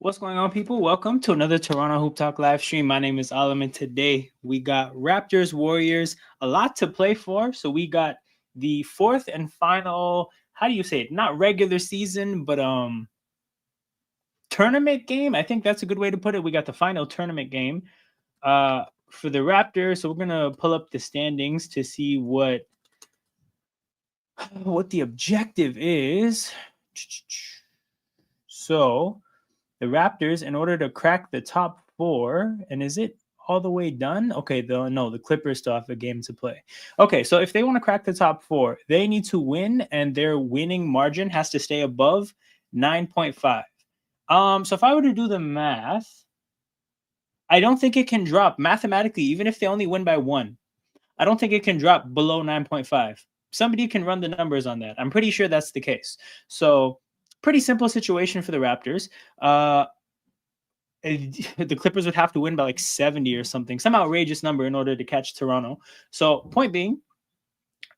What's going on, people? Welcome to another Toronto Hoop Talk live stream. My name is Alam, and today we got Raptors Warriors, a lot to play for. So we got the fourth and final, how do you say it? Not regular season, but tournament game. I think that's a good way to put it. We got the final tournament game for the Raptors. So we're gonna pull up the standings to see what the objective is. So the Raptors, in order to crack the top four, and is it all the way done? Okay, the Clippers still have a game to play. Okay, so if they want to crack the top four, they need to win, and their winning margin has to stay above 9.5. So if I were to do the math, I don't think it can drop mathematically, even if they only win by one. I don't think it can drop below 9.5. Somebody can run the numbers on that. I'm pretty sure that's the case. So pretty simple situation for the Raptors. The Clippers would have to win by like 70 or something, some outrageous number in order to catch Toronto. So point being,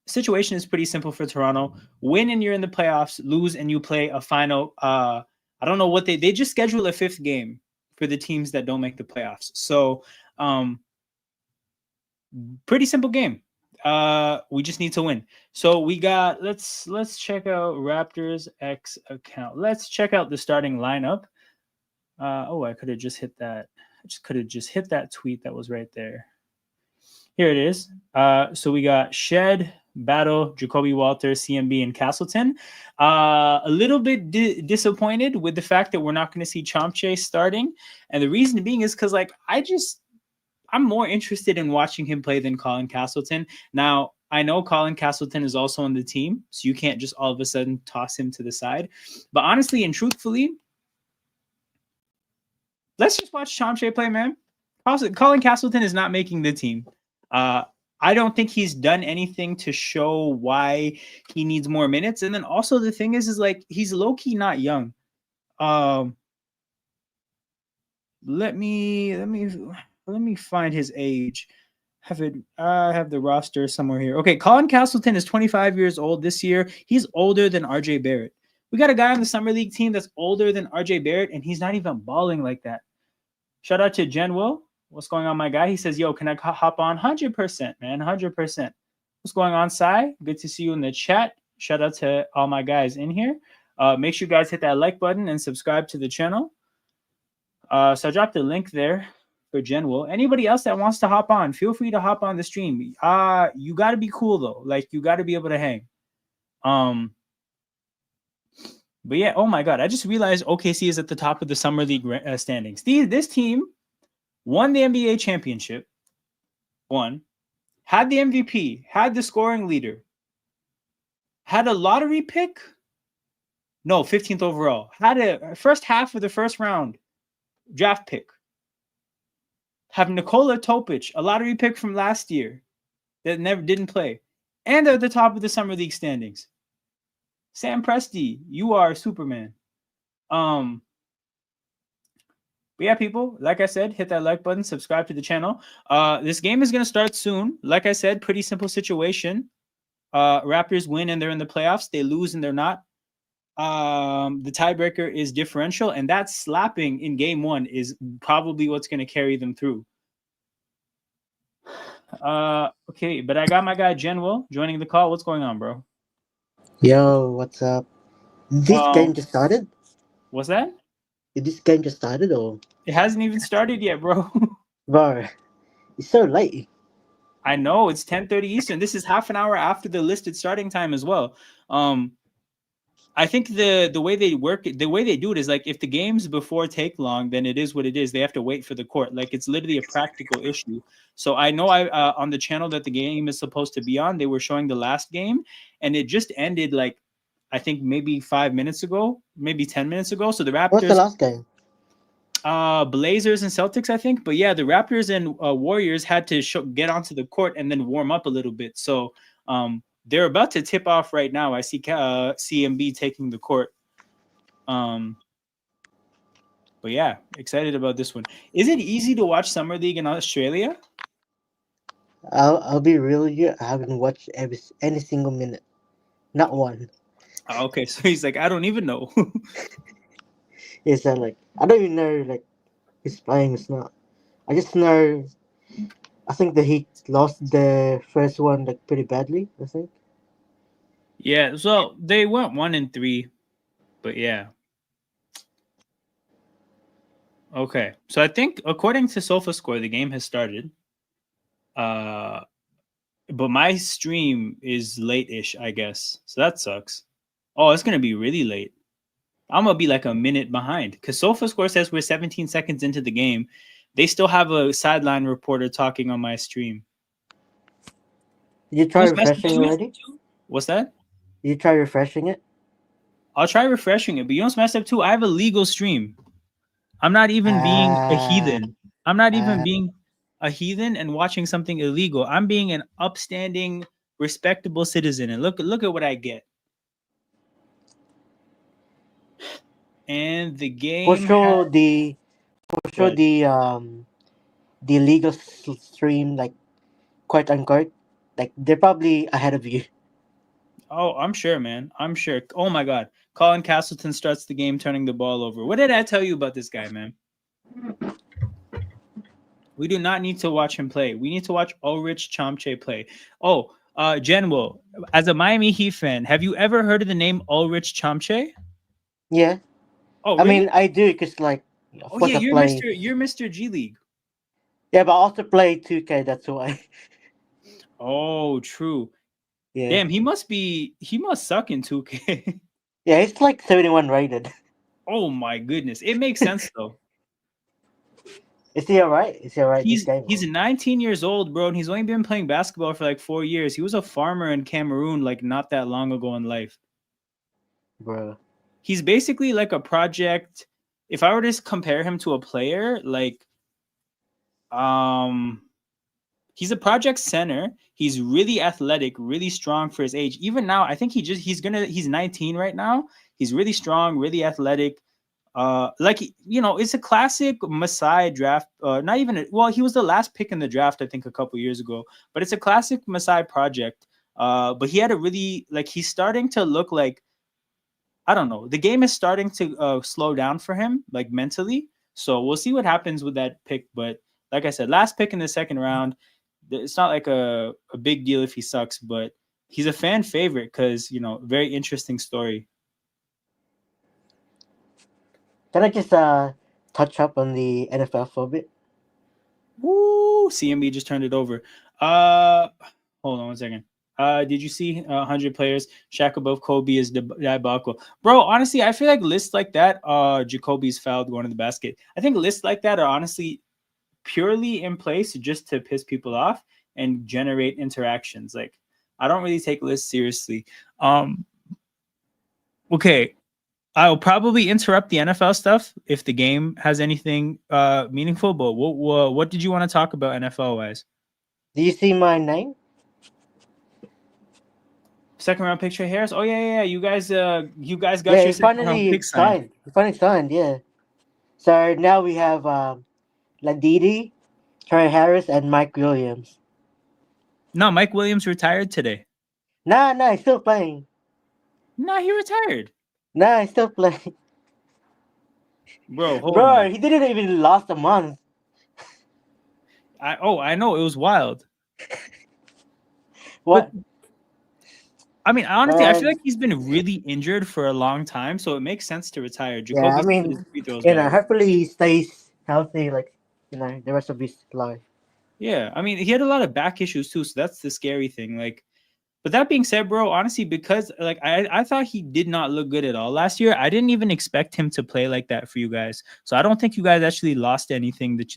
situation is pretty simple for Toronto. Win and you're in the playoffs, lose and you play a final. I don't know what they just schedule a fifth game for the teams that don't make the playoffs. So pretty simple game. We just need to win. So we got let's check out Raptors X account. Let's check out the starting lineup. I could have just hit that. I just could have just hit that tweet that was right there. Here it is. So we got Shed, Battle, Jacoby Walters, CMB, and Castleton. A little bit disappointed with the fact that we're not going to see Chomche starting. And the reason being is because I'm more interested in watching him play than Colin Castleton. Now, I know Colin Castleton is also on the team, so you can't just all of a sudden toss him to the side. But honestly and truthfully, let's just watch Chomche play, man. Colin Castleton is not making the team. I don't think he's done anything to show why he needs more minutes. And then also the thing is like he's low-key not young. Let me find his age. I have the roster somewhere here. Okay, Colin Castleton is 25 years old this year. He's older than RJ Barrett. We got a guy on the summer league team that's older than RJ Barrett, and he's not even balling like that. Shout out to Jen Will. What's going on, my guy? He says, yo, can I hop on? 100%, man, 100%. What's going on, Sai? Good to see you in the chat. Shout out to all my guys in here. Make sure you guys hit that like button and subscribe to the channel. So I dropped the link there for Jen Will. Anybody else that wants to hop on, feel free to hop on the stream. You got to be cool, though. Like, you got to be able to hang. But yeah, oh my God, I just realized OKC is at the top of the Summer League standings. This team won the NBA championship, had the MVP, had the scoring leader, had a lottery pick. No, 15th overall. Had a first half of the first round draft pick. Have Nikola Topic, a lottery pick from last year that didn't play. And they're at the top of the Summer League standings. Sam Presti, you are Superman. But yeah, people, like I said, hit that like button, subscribe to the channel. This game is going to start soon. Like I said, pretty simple situation. Raptors win and they're in the playoffs. They lose and they're not. The tiebreaker is differential, and that slapping in game one is probably what's going to carry them through. Okay, but I got my guy Jen Will joining the call. What's going on, bro? Yo, what's up? This game just started? What's that? Did this game just started or? It hasn't even started yet, bro. Bro, it's so late. I know, it's 10:30 Eastern. This is half an hour after the listed starting time as well. I think the way they work, the way they do it is like if the games before take long, then it is what it is. They have to wait for the court. Like it's literally a practical issue. So I know on the channel that the game is supposed to be on, they were showing the last game, and it just ended like I think maybe 5 minutes ago, maybe 10 minutes ago. So the Raptors. What's the last game? Blazers and Celtics, I think. But yeah, the Raptors and Warriors had to get onto the court and then warm up a little bit. So they're about to tip off right now. I see CMB taking the court. But yeah, excited about this one. Is it easy to watch Summer League in Australia? I'll be real with you. I haven't watched any single minute. Not one. Okay, so he's like, I don't even know. Is that like I don't even know like who's playing, who's not. I just know I think the Heat lost the first one like pretty badly, I think. Yeah, so they went 1-3, but yeah. Okay, so I think according to SofaScore, the game has started. Uh, but my stream is late-ish, I guess. So that sucks. Oh, it's gonna be really late. I'm gonna be like a minute behind because SofaScore says we're 17 seconds into the game. They still have a sideline reporter talking on my stream. Did you try You know what's messed up refreshing too? already? What's that? Did you try refreshing it? I'll try refreshing it, but you know what's messed up too? I have a legal stream. I'm not even being a Ah, heathen. I'm not even ah. being a heathen and watching something illegal. I'm being an upstanding, respectable citizen. And look at what I get. And the For game has sure what? the legal stream like quote unquote like they're probably ahead of you. Oh, I'm sure, man. I'm sure. Oh my God. Colin Castleton starts the game turning the ball over. What did I tell you about this guy, man? We do not need to watch him play. We need to watch Ulrich Chomche play. Oh, Genwo, as a Miami Heat fan, have you ever heard of the name Ulrich Chomche? Yeah, Oh, I mean really? I do because like of Oh course yeah, I play. You're Mr. G League. Yeah, but I also play 2K. That's why. Oh, true. Yeah, Damn, he must suck in 2K. yeah, it's like 71 rated. Oh my goodness. It makes sense though. Is he alright? Is he alright this game? He's 19 years old, bro, and he's only been playing basketball for like 4 years. He was a farmer in Cameroon like not that long ago in life. Bro. He's basically like a project. If I were to compare him to a player, like um he's a project center. He's really athletic, really strong for his age. Even now, I think he's 19 right now. He's really strong, really athletic. Like it's a classic Masai draft. Not even well, he was the last pick in the draft, I think, a couple years ago. But it's a classic Masai project. But he had a really like he's starting to look like I don't know. The game is starting to slow down for him, like mentally. So we'll see what happens with that pick. But like I said, last pick in the second round. It's not like a big deal if he sucks, but he's a fan favorite because very interesting story. Can I just touch up on the NFL for a bit? Woo! CMB just turned it over. Hold on one second. Did you see 100 players? Shaq above Kobe is debacle. Bro, honestly, I feel like lists like that, Jacoby's fouled going to the basket. I think lists like that are honestly purely in place just to piss people off and generate interactions. Like, I don't really take lists seriously. Okay, I'll probably interrupt the NFL stuff if the game has anything meaningful. But what did you want to talk about NFL wise? Do you see my name? Second round picture Harris. Oh yeah. You guys Yeah, got your second round pick signed. He finally signed, yeah. So now we have Ladidi, Trey Harris, and Mike Williams. No, Mike Williams retired today. Nah, he's still playing. Nah, he retired. Nah, he's still playing. Bro, hold Bro, on. he didn't even last a month. I know it was wild. But What? I mean, honestly, I feel Man, like he's been really injured for a long time, so it makes sense to retire. yeah, I Jacoby's his mean, free throws, by the way. hopefully he stays healthy, like, the rest of his life. Yeah, I mean, he had a lot of back issues too, so that's the scary thing. Like, but that being said, bro, honestly, because like I thought he did not look good at all last year. I didn't even expect him to play like that for you guys. So I don't think you guys actually lost anything that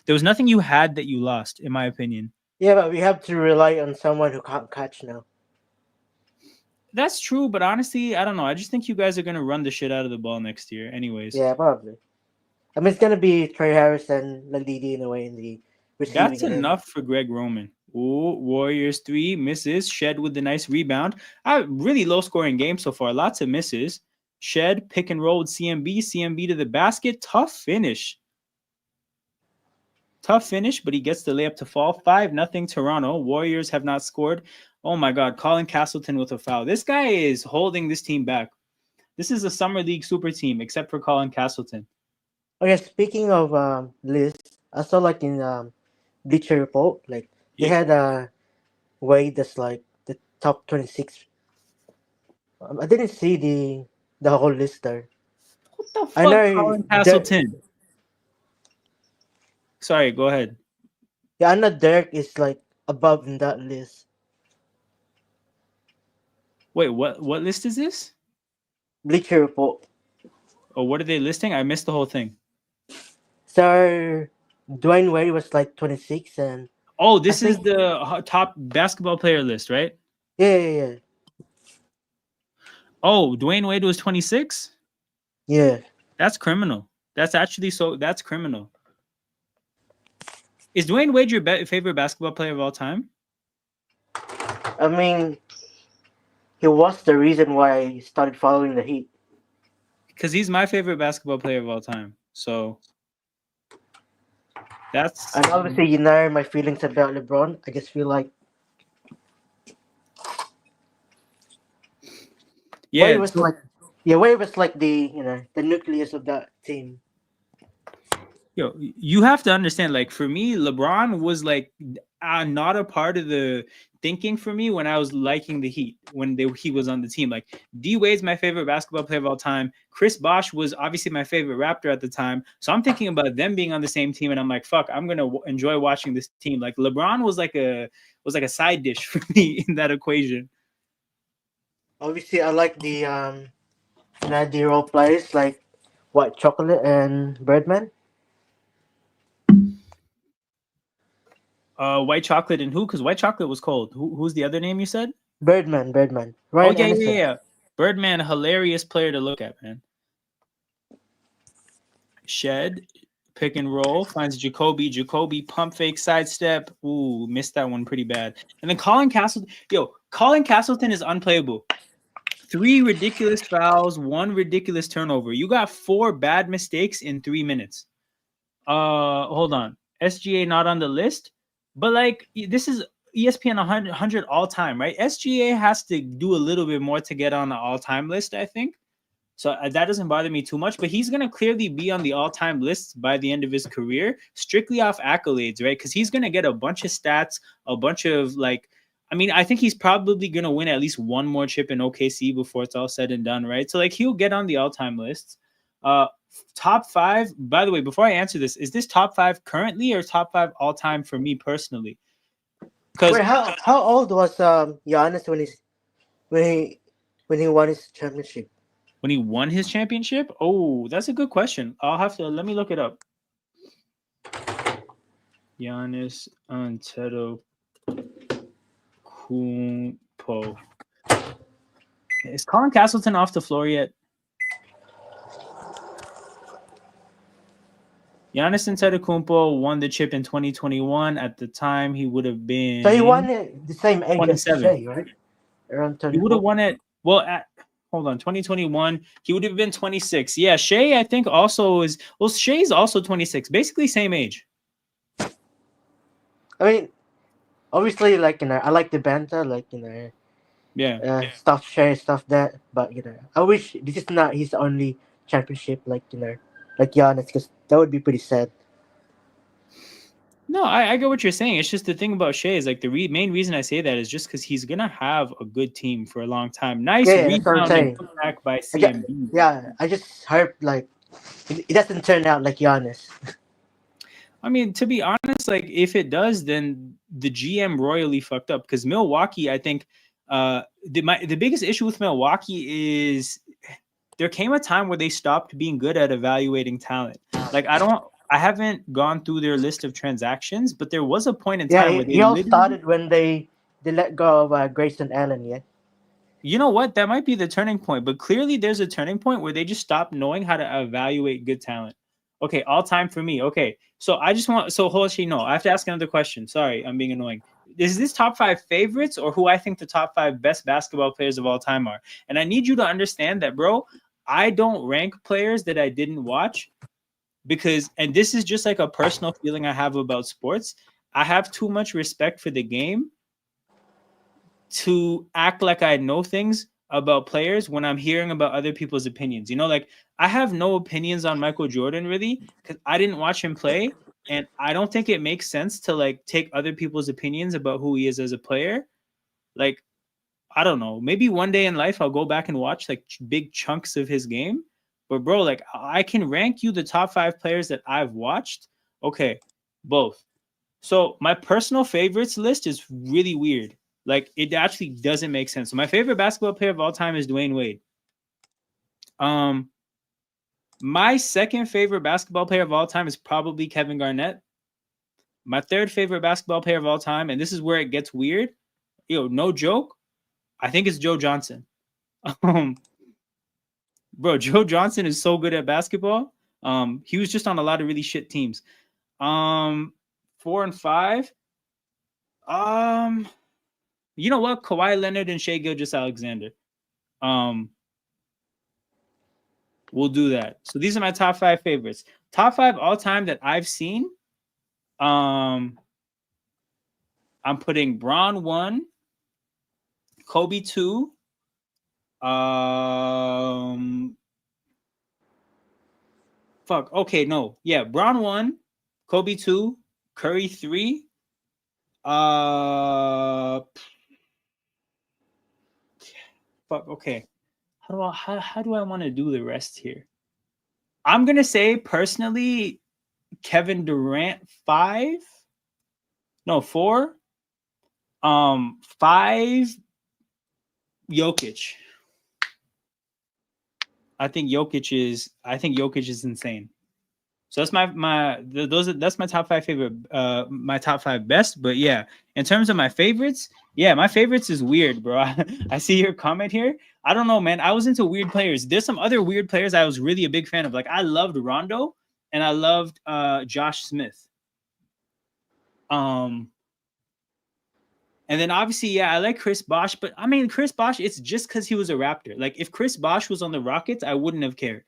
there was nothing you had that you lost, in my opinion. Yeah, but we have to rely on someone who can't catch now. That's true, but honestly, I don't know. I just think you guys are gonna run the shit out of the ball next year, anyways. Yeah, probably. I mean, it's gonna be Trey Harris and Ladidi in a way in the That's receiving end. enough for Greg Roman. Ooh, Warriors 3 misses. Shed with the nice rebound. Really low scoring game so far. Lots of misses. Shed, pick and roll with CMB. CMB to the basket. Tough finish. But he gets the layup to fall. 5-0 Toronto. Warriors have not scored. Oh my God. Colin Castleton with a foul. This guy is holding this team back. This is a summer league super team, except for Colin Castleton. Okay, speaking of lists, I saw like in Bleacher Report, like they Yeah. had a way that's like the top 26. I didn't see the whole list there. What the I fuck, know Colin Castleton? Sorry, go ahead. Yeah, I know Derek is like above in that list. Wait, what list is this? Bleacher Report. Oh, what are they listing? I missed the whole thing. So Dwayne Wade was like 26, and Oh, I this is think the top basketball player list, right? yeah. Oh, Dwayne Wade was 26? Yeah. That's criminal. That's criminal. Is Dwayne Wade your favorite basketball player of all time? I mean, he was the reason why I started following the Heat. Because he's my favorite basketball player of all time. So that's And obviously, you know my feelings about LeBron. I just feel like yeah. Wade was like the nucleus of that team. Yo, you have to understand, like, for me, LeBron was like not a part of the thinking for me when I was liking the Heat when he was on the team. Like, D Wade's my favorite basketball player of all time. Chris Bosh was obviously my favorite Raptor at the time. So I'm thinking about them being on the same team, and I'm like, fuck, I'm gonna enjoy watching this team. Like, LeBron was like a side dish for me in that equation. Obviously, I like the role players like White Chocolate and Birdman. White Chocolate and who? Because White Chocolate was cold. Who's the other name you said? Birdman. Oh Ryan yeah, yeah, Anderson. yeah. Birdman, hilarious player to look at, man. Shed, pick and roll, finds Jacoby. Jacoby, pump fake, sidestep. Ooh, missed that one pretty bad. And then Colin Castleton. Yo, Colin Castleton is unplayable. 3 ridiculous fouls, 1 ridiculous turnover. You got 4 bad mistakes in 3 minutes. Hold on. SGA not on the list, but like this is ESPN 100 all time, right? SGA has to do a little bit more to get on the all time list, I think. So that doesn't bother me too much, but he's going to clearly be on the all-time list by the end of his career, strictly off accolades, right? Because he's going to get a bunch of stats, a bunch of like, I mean, I think he's probably going to win at least one more chip in OKC before it's all said and done, right? So like he'll get on the all-time lists. Top 5, by the way, before I answer this, is this top 5 currently or top 5 all-time for me personally? Because Wait, how old was Giannis when he won his championship? when he won his championship, oh, that's a good question. Let me look it up. Giannis Antetokounmpo. Is Colin Castleton off the floor yet? Giannis Antetokounmpo won the chip in 2021. At the time, he would have been. So he won it the same age as 27. Shea, right? Around He would have 24. won it. Well, hold on, 2021. He would have been 26. Yeah, Shea, I think also is. Well, Shea's also 26. Basically, same age. I mean, obviously, like I like the banter, like Yeah. stuff Shea, stuff that. But I wish this is not his only championship, like like Giannis, because that would be pretty sad. No, I get what you're saying. It's just the thing about Shea is like the main reason I say that is just because he's gonna have a good team for a long time. Nice Yeah, that's what I'm rebound and saying. putback by CMB. I just hope like it doesn't turn out like Giannis. I mean, to be honest, like if it does, then the GM royally fucked up because Milwaukee, I think, the biggest issue with Milwaukee is there came a time where they stopped being good at evaluating talent. Like I haven't gone through their list of transactions, but there was a point in time where they He all literally. started when they let go of Grayson Allen. Yeah. You know what? That might be the turning point, but clearly there's a turning point where they just stopped knowing how to evaluate good talent. Okay, all time for me. Okay, so Hoshi, no, I have to ask another question. Sorry, I'm being annoying. Is this top 5 favorites or who I think the top 5 best basketball players of all time are? And I need you to understand that, bro, I don't rank players that I didn't watch because, and this is just like a personal feeling I have about sports. I have too much respect for the game to act like I know things about players when I'm hearing about other people's opinions. You know, like I have no opinions on Michael Jordan really because I didn't watch him play, and I don't think it makes sense to like take other people's opinions about who he is as a player. Like, I don't know, maybe one day in life I'll go back and watch like big chunks of his game. But bro, like I can rank you the top 5 players that I've watched. Okay, both. So my personal favorites list is really weird. Like it actually doesn't make sense. So my favorite basketball player of all time is Dwayne Wade. Um, my second favorite basketball player of all time is probably Kevin Garnett. My third favorite basketball player of all time, and this is where it gets weird. No joke. I think it's Joe Johnson. Um, bro, Joe Johnson is so good at basketball. He was just on a lot of really shit teams. 4 and 5. You know what? Kawhi Leonard and Shai Gilgeous-Alexander. We'll do that. So these are my top 5 favorites. Top 5 all time that I've seen. I'm putting Bron 1, Kobe 2. Okay, no. Yeah, Bron 1, Kobe 2, Curry 3. Okay. How do I want to do the rest here? I'm gonna say personally, Kevin Durant 5. No, 4. 5. Jokic. I think Jokic is insane. So that's that's my top 5 favorite, my top 5 best. But yeah, in terms of my favorites, my favorites is weird, bro. I see your comment here. I don't know, man. I was into weird players. There's some other weird players I was really a big fan of. Like I loved Rondo and I loved Josh Smith. And then obviously, I like Chris Bosh, but I mean Chris Bosh, it's just because he was a Raptor. Like if Chris Bosh was on the Rockets, I wouldn't have cared.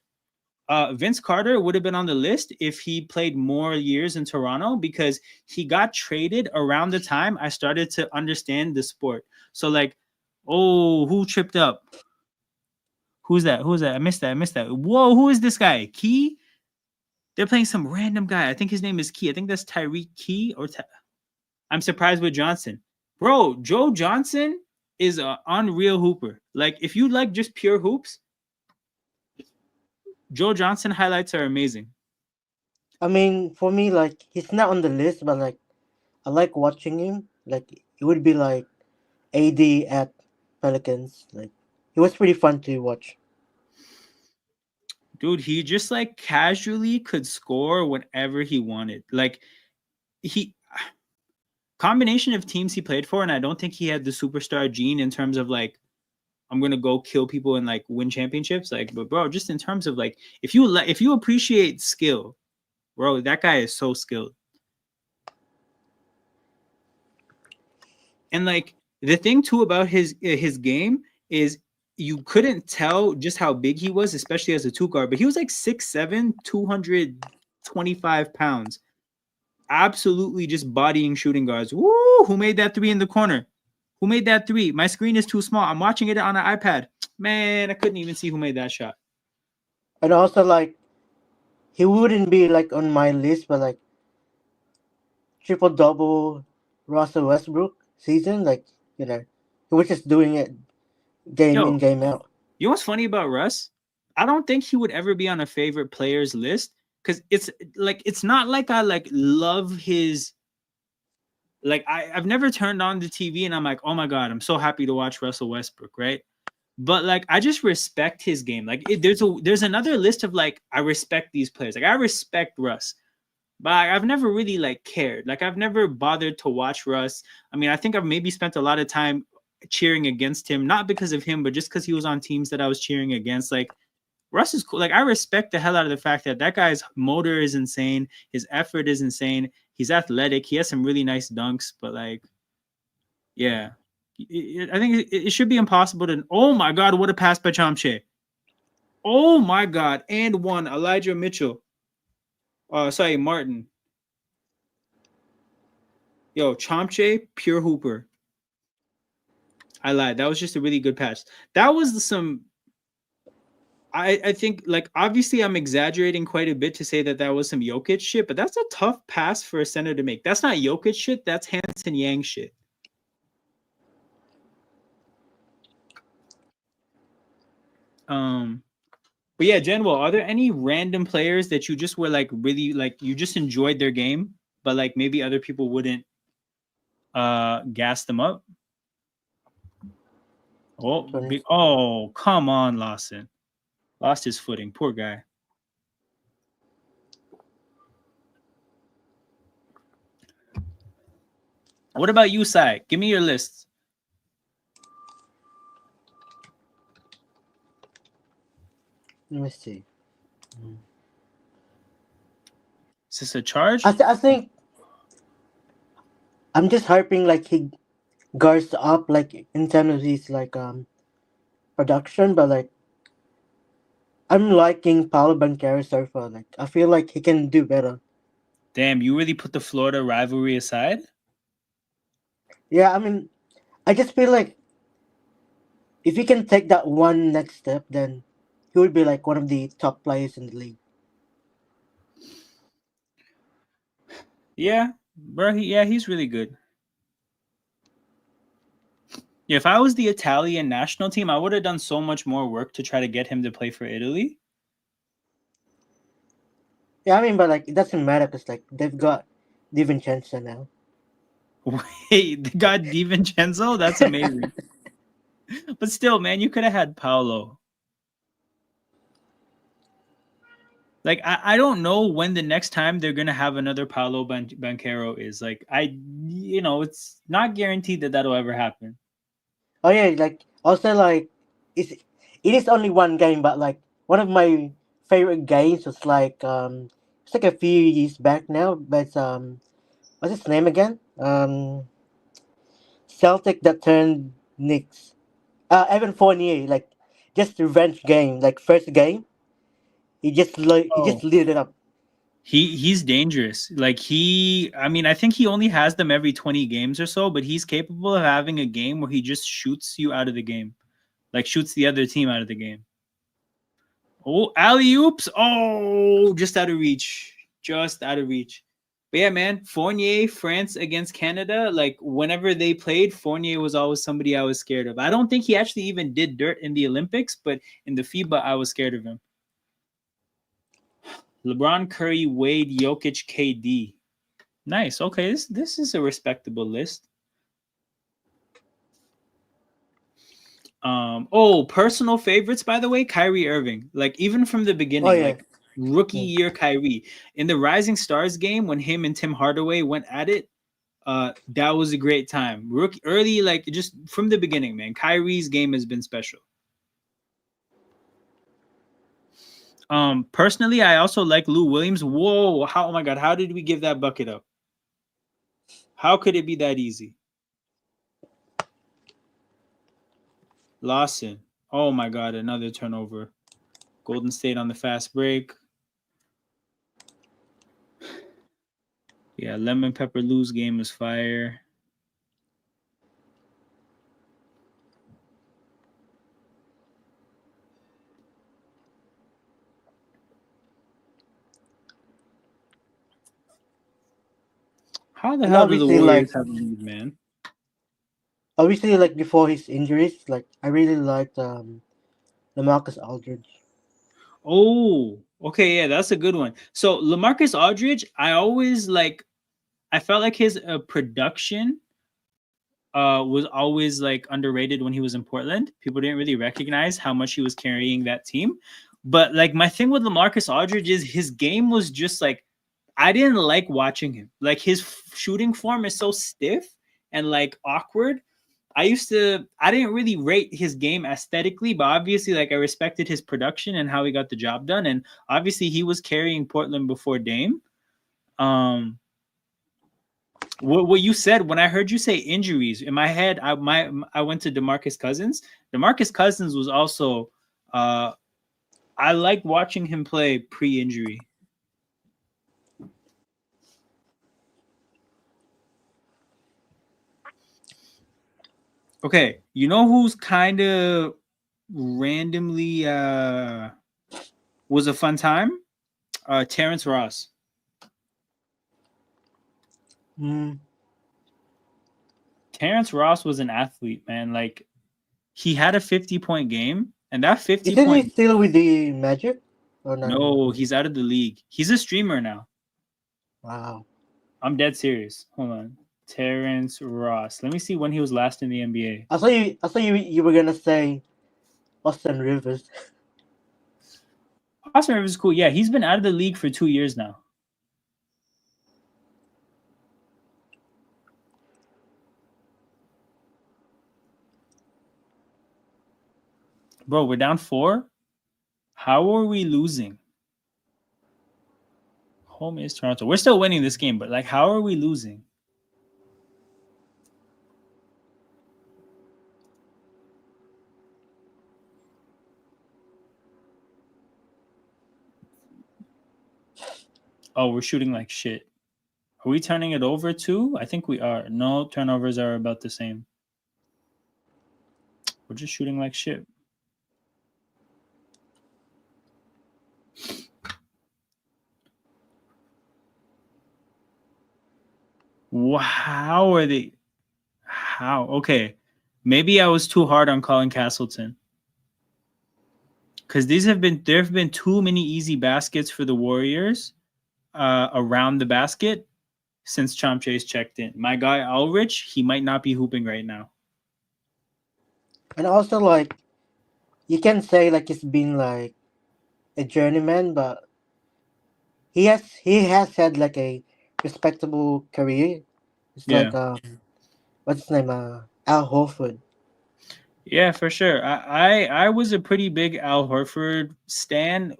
Vince Carter would have been on the list if he played more years in Toronto because he got traded around the time I started to understand the sport. So like, who tripped up? Who's that? I missed that. Whoa, who is this guy? Key? They're playing some random guy. I think his name is Key. I think that's Tyreek Key I'm surprised with Johnson. Bro, Joe Johnson is an unreal hooper. Like if you like just pure hoops, Joe Johnson highlights are amazing. I mean, for me, like he's not on the list, but like I like watching him. Like it would be like AD at Pelicans. Like it was pretty fun to watch. Dude, he just like casually could score whenever he wanted. Like he combination of teams he played for, and I don't think he had the superstar gene in terms of like I'm gonna go kill people and like win championships. Like, but bro, just in terms of like if you appreciate skill, bro, that guy is so skilled. And like the thing too about his game is you couldn't tell just how big he was, especially as a 2 guard, but he was like 6'7", 225 pounds. Absolutely just bodying shooting guards. Woo! Who made that 3 in the corner? Who made that 3? My screen is too small. I'm watching it on an iPad. Man, I couldn't even see who made that shot. And also like he wouldn't be like on my list, but like triple double Russell Westbrook season, like he was just doing it game in, Yo, game out. you know what's funny about Russ? I don't think he would ever be on a favorite players list because it's not like I like love his like I've never turned on the TV and I'm like, oh my god, I'm so happy to watch Russell Westbrook, right? But like I just respect his game. Like there's another list of like I respect these players. Like I respect Russ, but I've never really like cared. Like I've never bothered to watch Russ. I mean, I think I've maybe spent a lot of time cheering against him, not because of him, but just because he was on teams that I was cheering against. Like Russ is cool. Like I respect the hell out of the fact that that guy's motor is insane. His effort is insane. He's athletic. He has some really nice dunks, but like, yeah, I think it should be impossible to. Oh my God, what a pass by Chomche. Oh my God, and one Elijah Mitchell. Sorry, Martin. Yo, Chomche, pure hooper. I lied. That was just a really good pass. That was some. I think like obviously I'm exaggerating quite a bit to say that was some Jokic shit, but that's a tough pass for a center to make. That's not Jokic shit. That's Hanson Yang shit. But yeah, Genwell, are there any random players that you just were like really like you just enjoyed their game, but like maybe other people wouldn't gas them up? Oh, come on, Lawson. Lost his footing. Poor guy. What about you, Sai? Give me your list. Let me see. Is this a charge? I think I'm just hoping like he guards up like in terms of his like production, but like I'm liking Paulo Banchero so far. Like I feel like he can do better. Damn, you really put the Florida rivalry aside? Yeah, I mean, I just feel like if he can take that one next step, then he would be like one of the top players in the league. Yeah, bro. He's really good. Yeah, if I was the Italian national team, I would have done so much more work to try to get him to play for Italy. Yeah, I mean, but like it doesn't matter because like they've got DiVincenzo now. Wait, they got DiVincenzo? That's amazing. But still, man, you could have had Paolo. Like, I don't know when the next time they're gonna have another Paolo Banchero is. Like, it's not guaranteed that that'll ever happen. Oh yeah, like also like it's it is only one game, but like one of my favorite games was like it's like a few years back now, but what's his name again? Celtic that turned Knicks. Evan Fournier, like just revenge game, like first game, he just Oh, lit it up. he's dangerous. Like I mean, I think he only has them every 20 games or so, but he's capable of having a game where he just shoots you out of the game, like shoots the other team out of the game. Oh, alley oops! Oh, just out of reach, just out of reach. But yeah, man, Fournier, France against Canada. Like whenever they played, Fournier was always somebody I was scared of. I don't think he actually even did dirt in the Olympics, but in the FIBA, I was scared of him. LeBron, Curry, Wade, Jokic, KD. Nice. Okay, this is a respectable list. Personal favorites, by the way, Kyrie Irving. Like even from the Oh beginning, yeah, like rookie yeah. year Kyrie. In the Rising Stars game when him and Tim Hardaway went at it, that was a great time. Rookie early, like just from the beginning, man. Kyrie's game has been special. Personally, I also like Lou Williams. Whoa, oh my god, how did we give that bucket up? How could it be that easy? Lawson. Oh my god, another turnover. Golden State on the fast break. Yeah, Lemon Pepper Lou's game was fire. How the And hell do the Warriors have a lead, man? obviously like before his injuries, like I really liked LaMarcus Aldridge. Oh, okay, yeah, that's a good one. So LaMarcus Aldridge, I felt like his production was always like underrated when he was in Portland. People didn't really recognize how much he was carrying that team. But like my thing with LaMarcus Aldridge is his game was just like I didn't like watching him. Like his shooting form is so stiff and like awkward. I didn't really rate his game aesthetically, but obviously like I respected his production and how he got the job done. And obviously he was carrying Portland before Dame. Um what you said when I heard you say injuries in my head, I went to DeMarcus Cousins. DeMarcus Cousins was also I like watching him play pre-injury. Okay, you know who's kind of randomly was a fun time? Terrence Ross. Mm. Terrence Ross was an athlete, man. Like he had a 50-point game, and that 50 Isn't he point still with the Magic? Or not anymore? no, he's out of the league. He's a streamer now. Wow. I'm dead serious. Hold on. Terrence Ross. Let me see when he was last in the NBA. I thought you were gonna say Austin Rivers. Austin Rivers is cool. Yeah, he's been out of the league for 2 years now. Bro, we're down 4. How are we losing? Home is Toronto. We're still winning this game, but like, how are we losing? Oh, we're shooting like shit. Are we turning it over too? I think we are. No, turnovers are about the same. We're just shooting like shit. How are they? How? Okay. Maybe I was too hard on Colin Castleton. Because there have been too many easy baskets for the Warriors around the basket since Chomp Chase checked in. My guy Ulrich, he might not be hooping right now. And also, like, you can say like he's been like a journeyman, but he has had like a respectable career. It's Yeah. like what's his name? Al Horford. Yeah, for sure. I was a pretty big Al Horford stan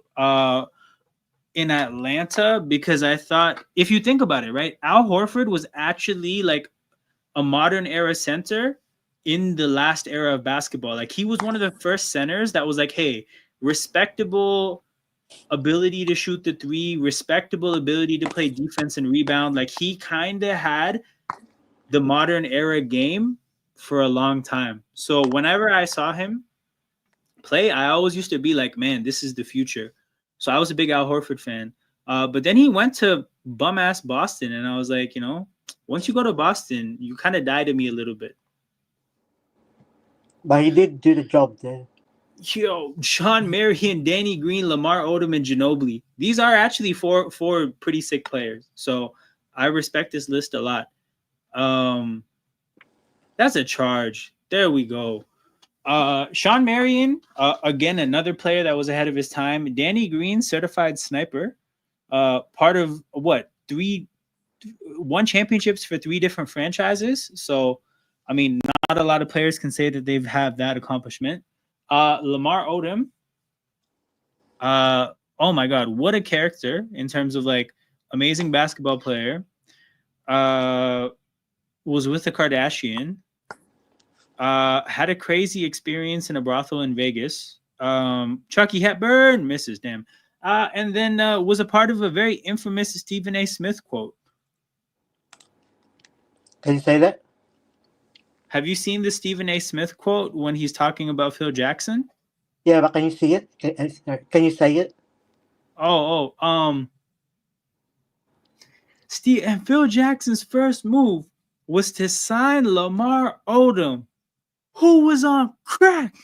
in Atlanta because I thought if you think about it, right? Al Horford was actually like a modern era center in the last era of basketball. Like he was one of the first centers that was like, hey, respectable ability to shoot the three, respectable ability to play defense and rebound. Like he kind of had the modern era game for a long time. So whenever I saw him play, I always used to be like, man, this is the future. So I was a big Al Horford fan. But then he went to bum ass Boston, and I was like, once you go to Boston, you kind of die to me a little bit. But he did do the job there. Yo, Sean Marion, Danny Green, Lamar Odom, and Ginobili. These are actually four pretty sick players. So I respect this list a lot. Um, that's a charge. There we go. Sean Marion, again, another player that was ahead of his time. Danny Green, certified sniper. Part of what? Won championships for 3 different franchises. So, I mean, not a lot of players can say that they've had that accomplishment. Lamar Odom. Oh my God, what a character in terms of like amazing basketball player. Was with a Kardashian. Had a crazy experience in a brothel in Vegas. Chucky Hepburn misses, damn. And then was a part of a very infamous Stephen A. Smith quote. Can you say that? Have you seen the Stephen A. Smith quote when he's talking about Phil Jackson? Yeah, but can you see it? Can you say it? Steve and Phil Jackson's first move was to sign Lamar Odom, who was on crack.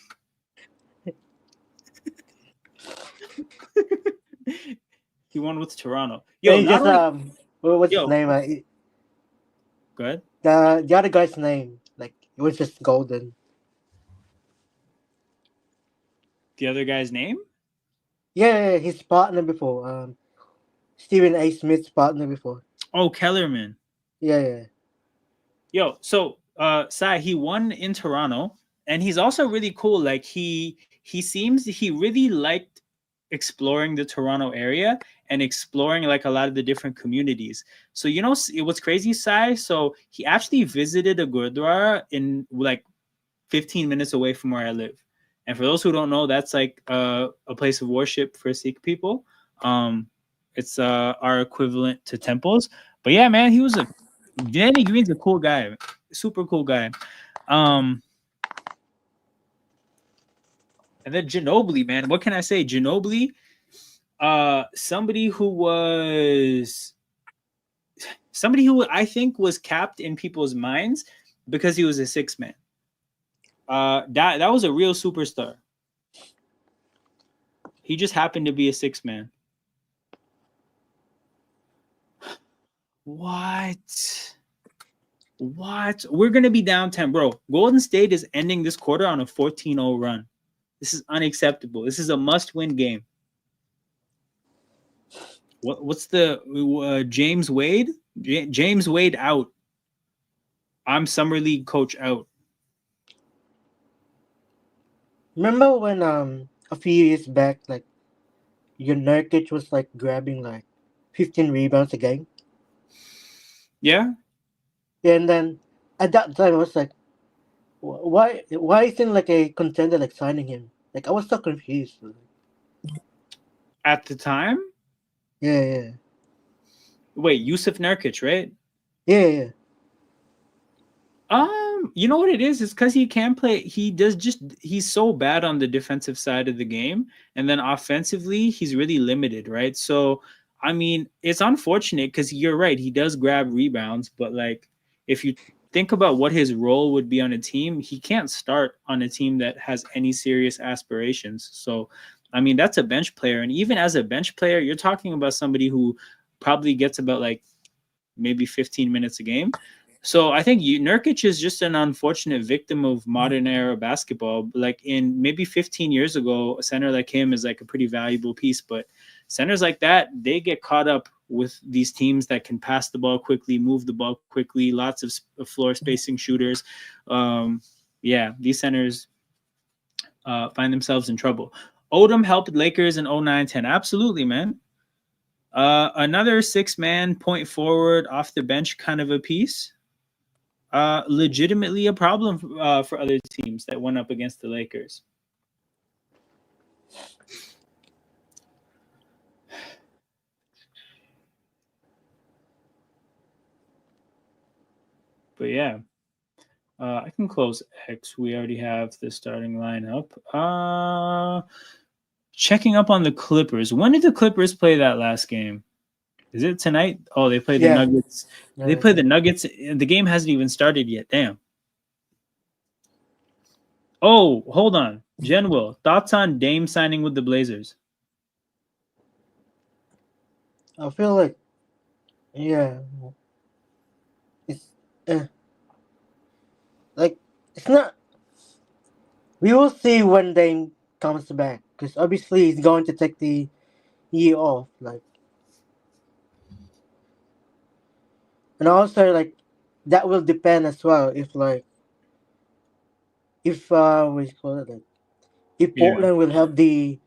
He won with Toronto. Can Yo, you not just only what's his yo, name? go ahead. The other guy's name, like it was just golden. The other guy's name? Yeah, his partner before. Stephen A. Smith's partner before. Oh, Kellerman. Yeah. Yo, so Sai, he won in Toronto, and he's also really cool. Like he really liked exploring the Toronto area and exploring like a lot of the different communities. So what's crazy, Sai? So he actually visited a gurdwara in like 15 minutes away from where I live. And for those who don't know, that's like a place of worship for Sikh people. It's our equivalent to temples. But yeah, man, Danny Green's a cool guy, super cool guy. Um, And then Ginobili, man, what can I say? Ginobili, somebody who I think was capped in people's minds because he was a six man. That was a real superstar. He just happened to be a six man. What? We're gonna be down 10, bro. Golden State is ending this quarter on a 14-0 run. This is unacceptable. This is a must-win game. What's the James Wade? James Wade out. I'm summer league coach out. Remember when a few years back, like your Nurkic was like grabbing like 15 rebounds a game? Yeah. And then at that time I was like, why isn't like a contender like signing him? Like I was so confused. At the time, Yeah. wait, Yusuf Nurkic, right? Yeah. You know what it is? It's because he can play. He's so bad on the defensive side of the game, and then offensively, he's really limited, right? So, I mean, it's unfortunate because you're right. He does grab rebounds, but like, if you think about what his role would be on a team, he can't start on a team that has any serious aspirations. So, I mean, that's a bench player, and even as a bench player, you're talking about somebody who probably gets about like maybe 15 minutes a game. So I think Nurkic is just an unfortunate victim of modern era basketball. Like in maybe 15 years ago, a center like him is like a pretty valuable piece, but centers like that, they get caught up with these teams that can pass the ball quickly, move the ball quickly, lots of floor spacing shooters. These centers find themselves in trouble. Odom helped Lakers in 09-10. Absolutely, man. Another six-man point forward off the bench kind of a piece. Legitimately a problem for other teams that went up against the Lakers. But yeah, I can close X. We already have the starting lineup. Checking up on the Clippers. When did the Clippers play that last game? Is it tonight? Oh, they played the Nuggets. They played the Nuggets. The game hasn't even started yet. Damn. Oh, hold on. Jen Will, thoughts on Dame signing with the Blazers? I feel like it's like it's not. We will see when Dame comes back because obviously he's going to take the year off. Like, and also like that will depend as well if what do you call it, like if Yeah. Portland will have the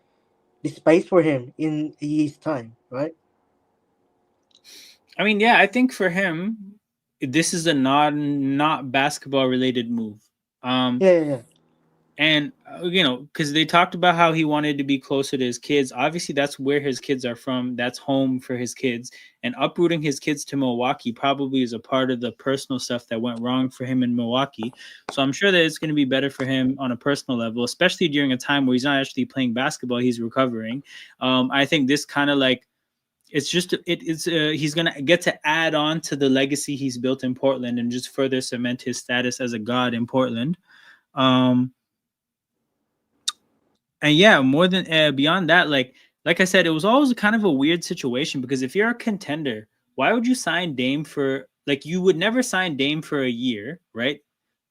space for him in a year's time, right? I mean, yeah, I think for him, this is a not basketball related move. Yeah. And because they talked about how he wanted to be closer to his kids. Obviously, that's where his kids are from. That's home for his kids. And uprooting his kids to Milwaukee probably is a part of the personal stuff that went wrong for him in Milwaukee. So I'm sure that it's going to be better for him on a personal level, especially during a time where he's not actually playing basketball. He's recovering. I think this kind of like he's gonna get to add on to the legacy he's built in Portland and just further cement his status as a god in Portland. And yeah, more than beyond that, like I said, it was always kind of a weird situation because if you're a contender, why would you sign Dame for like you would never sign Dame for a year, right?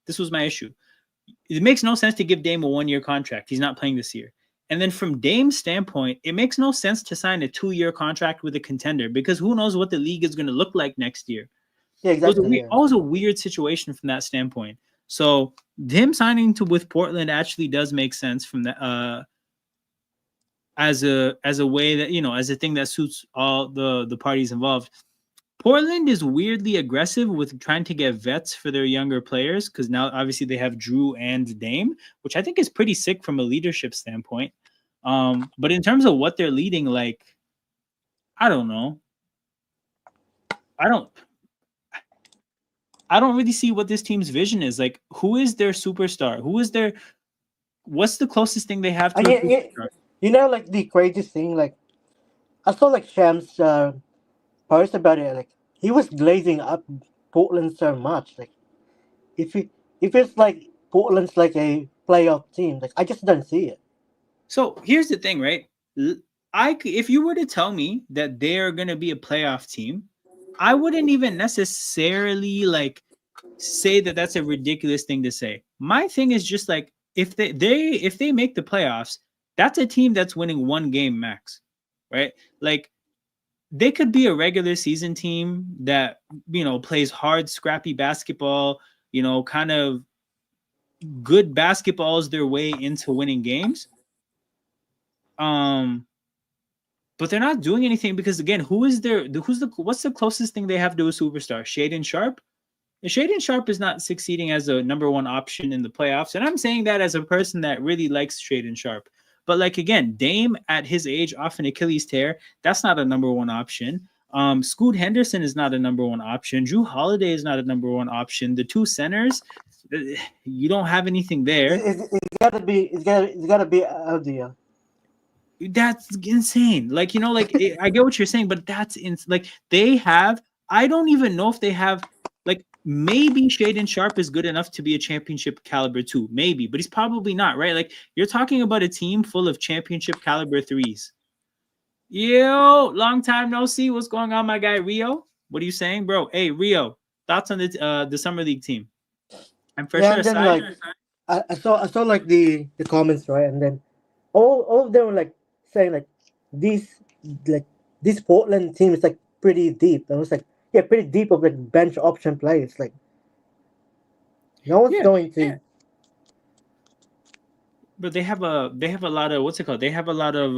This was my issue. It makes no sense to give Dame a 1-year contract. He's not playing this year. And then from Dame's standpoint, it makes no sense to sign a 2-year contract with a contender because who knows what the league is going to look like next year. Yeah, exactly. Always a weird situation from that standpoint. So him signing with Portland actually does make sense from that as a way that as a thing that suits all the parties involved. Portland is weirdly aggressive with trying to get vets for their younger players because now obviously they have Drew and Dame, which I think is pretty sick from a leadership standpoint. But in terms of what they're leading, like I don't know. I don't really see what this team's vision is. Like, who is their superstar? what's the closest thing they have to And a yeah, superstar? you know, like the craziest thing, like I saw like Shams post about it. Like he was glazing up Portland so much. Like if he, if it's like Portland's like a playoff team, like I just don't see it. So here's the thing, right? If you were to tell me that they are going to be a playoff team, I wouldn't even necessarily like say that that's a ridiculous thing to say. My thing is just like if they make the playoffs, that's a team that's winning one game max, right? Like they could be a regular season team that plays hard, scrappy basketball, kind of good basketballs their way into winning games. Um, but they're not doing anything because again, what's the closest thing they have to a superstar? Shaden Sharp. And Shaden Sharp is not succeeding as a number one option in the playoffs, and I'm saying that as a person that really likes Shaden Sharp. But like again, Dame at his age off an Achilles tear, that's not a number one option. Scoot Henderson is not a number one option. Drew Holiday is not a number one option. The two centers, you don't have anything there. It's gotta be Audio. That's insane. Like, I get what you're saying, but like they have, I don't even know if they have, like, maybe Shaden Sharp is good enough to be a championship caliber two, maybe, but he's probably not, right? Like, you're talking about a team full of championship caliber threes. Yo, long time no see. What's going on, my guy Rio? What are you saying, bro? Hey, Rio, thoughts on the summer league team? And for Yeah, sure, and then aside, like I saw like the comments, right, and then all of them were like saying like these like this Portland team is like pretty deep. I was like, yeah, pretty deep of like bench option players. Like no one's yeah, going to. but they have a lot of what's it called? They have a lot of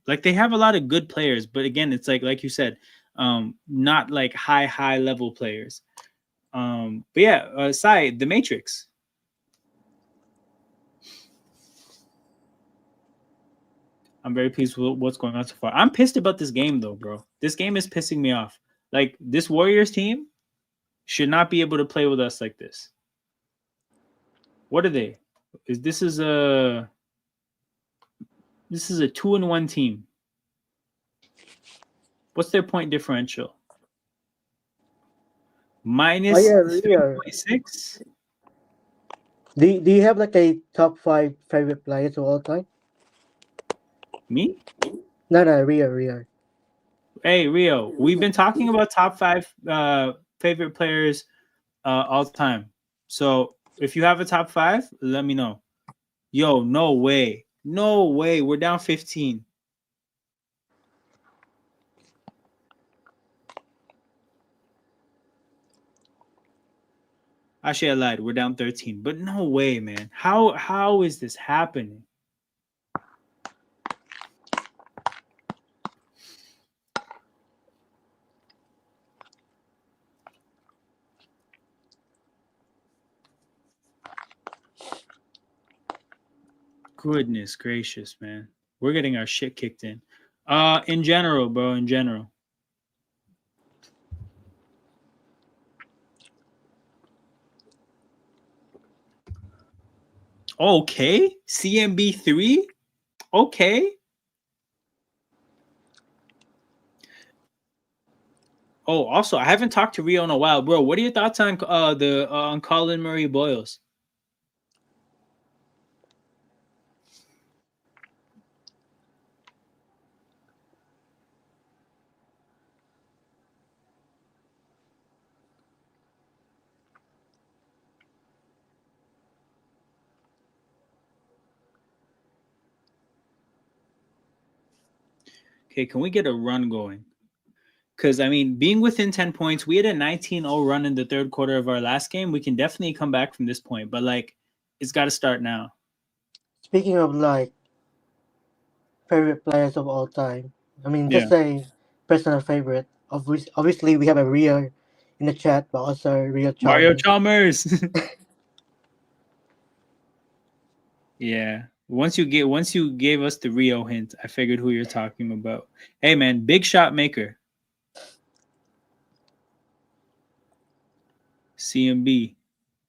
like they have a lot of good players, but again, it's like you said, not like high level players. But yeah, Sai, the Matrix. I'm very pleased with what's going on so far. I'm pissed about this game though, bro. This game is pissing me off. Like this Warriors team should not be able to play with us like this. What are they? Is this is a 2-1 team. What's their point differential? Oh Minus yeah, Rio. 3.6. Do you have like a top five favorite players of all time? Me? No, no, Rio. Hey Rio, we've been talking about top five favorite players all time. So if you have a top five, let me know. Yo, no way. No way. We're down 15. Actually, I lied. We're down 13. But no way, man. How is this happening? Goodness gracious, man. We're getting our shit kicked in. In general, bro, in general. Okay. CMB3? Okay. Oh, also, I haven't talked to Rio in a while, bro. What are your thoughts on the on Colin Murray Boyles? Okay, can we get a run going? Because, I mean, being within 10 points, we had a 19-0 run in the third quarter of our last game. We can definitely come back from this point, but, like, it's got to start now. Speaking of like favorite players of all time, I mean, Yeah. just say personal favorite. Obviously, we have a Rio in the chat, but also Rio Mario Chalmers. Chalmers. Yeah. Once you gave us the Rio hint, I figured who you're talking about. Hey, man, big shot maker. CMB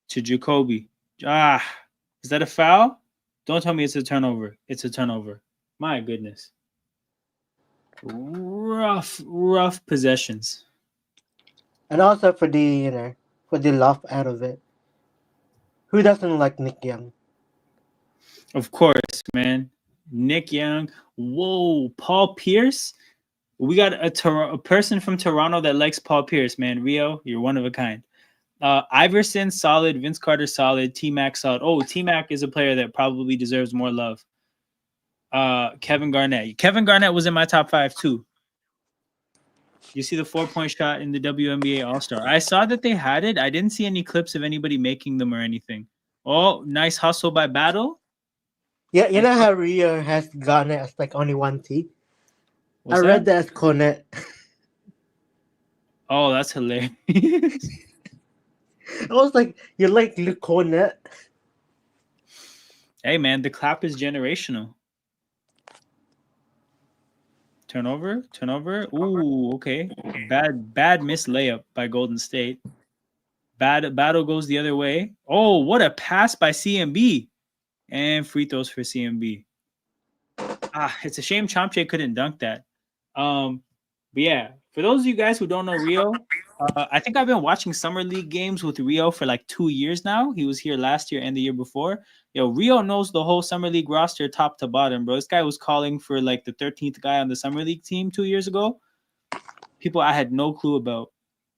to Jacoby. Ah, is that a foul? Don't tell me it's a turnover. It's a turnover. My goodness. Rough possessions. And also for the laugh out of it. Who doesn't like Nick Young? Of course, man. Nick Young. Whoa, Paul Pierce. We got a person from Toronto that likes Paul Pierce, man. Rio, you're one of a kind. Iverson, solid. Vince Carter, solid. T-Mac, solid. Oh, T-Mac is a player that probably deserves more love. Kevin Garnett. Kevin Garnett was in my top 5 too. You see the 4-point shot in the WNBA All-Star. I saw that they had it. I didn't see any clips of anybody making them or anything. Oh, nice hustle by Battle. Yeah, you know how Rio has Garnett as like only one T? What's I read that? that as Cornet. Oh, that's hilarious. I was like, you like Le Cornet? Hey, man, the clap is generational. Turnover. Ooh, okay. Bad missed layup by Golden State. Battle goes the other way. Oh, what a pass by CMB. And free throws for CMB. It's a shame Chomche couldn't dunk that. But yeah, for those of you guys who don't know Rio, I think I've been watching Summer League games with Rio for like 2 years now. He was here last year and the year before. Yo, Rio knows the whole Summer League roster top to bottom, bro. This guy was calling for like the 13th guy on the Summer League team 2 years ago. People I had no clue about.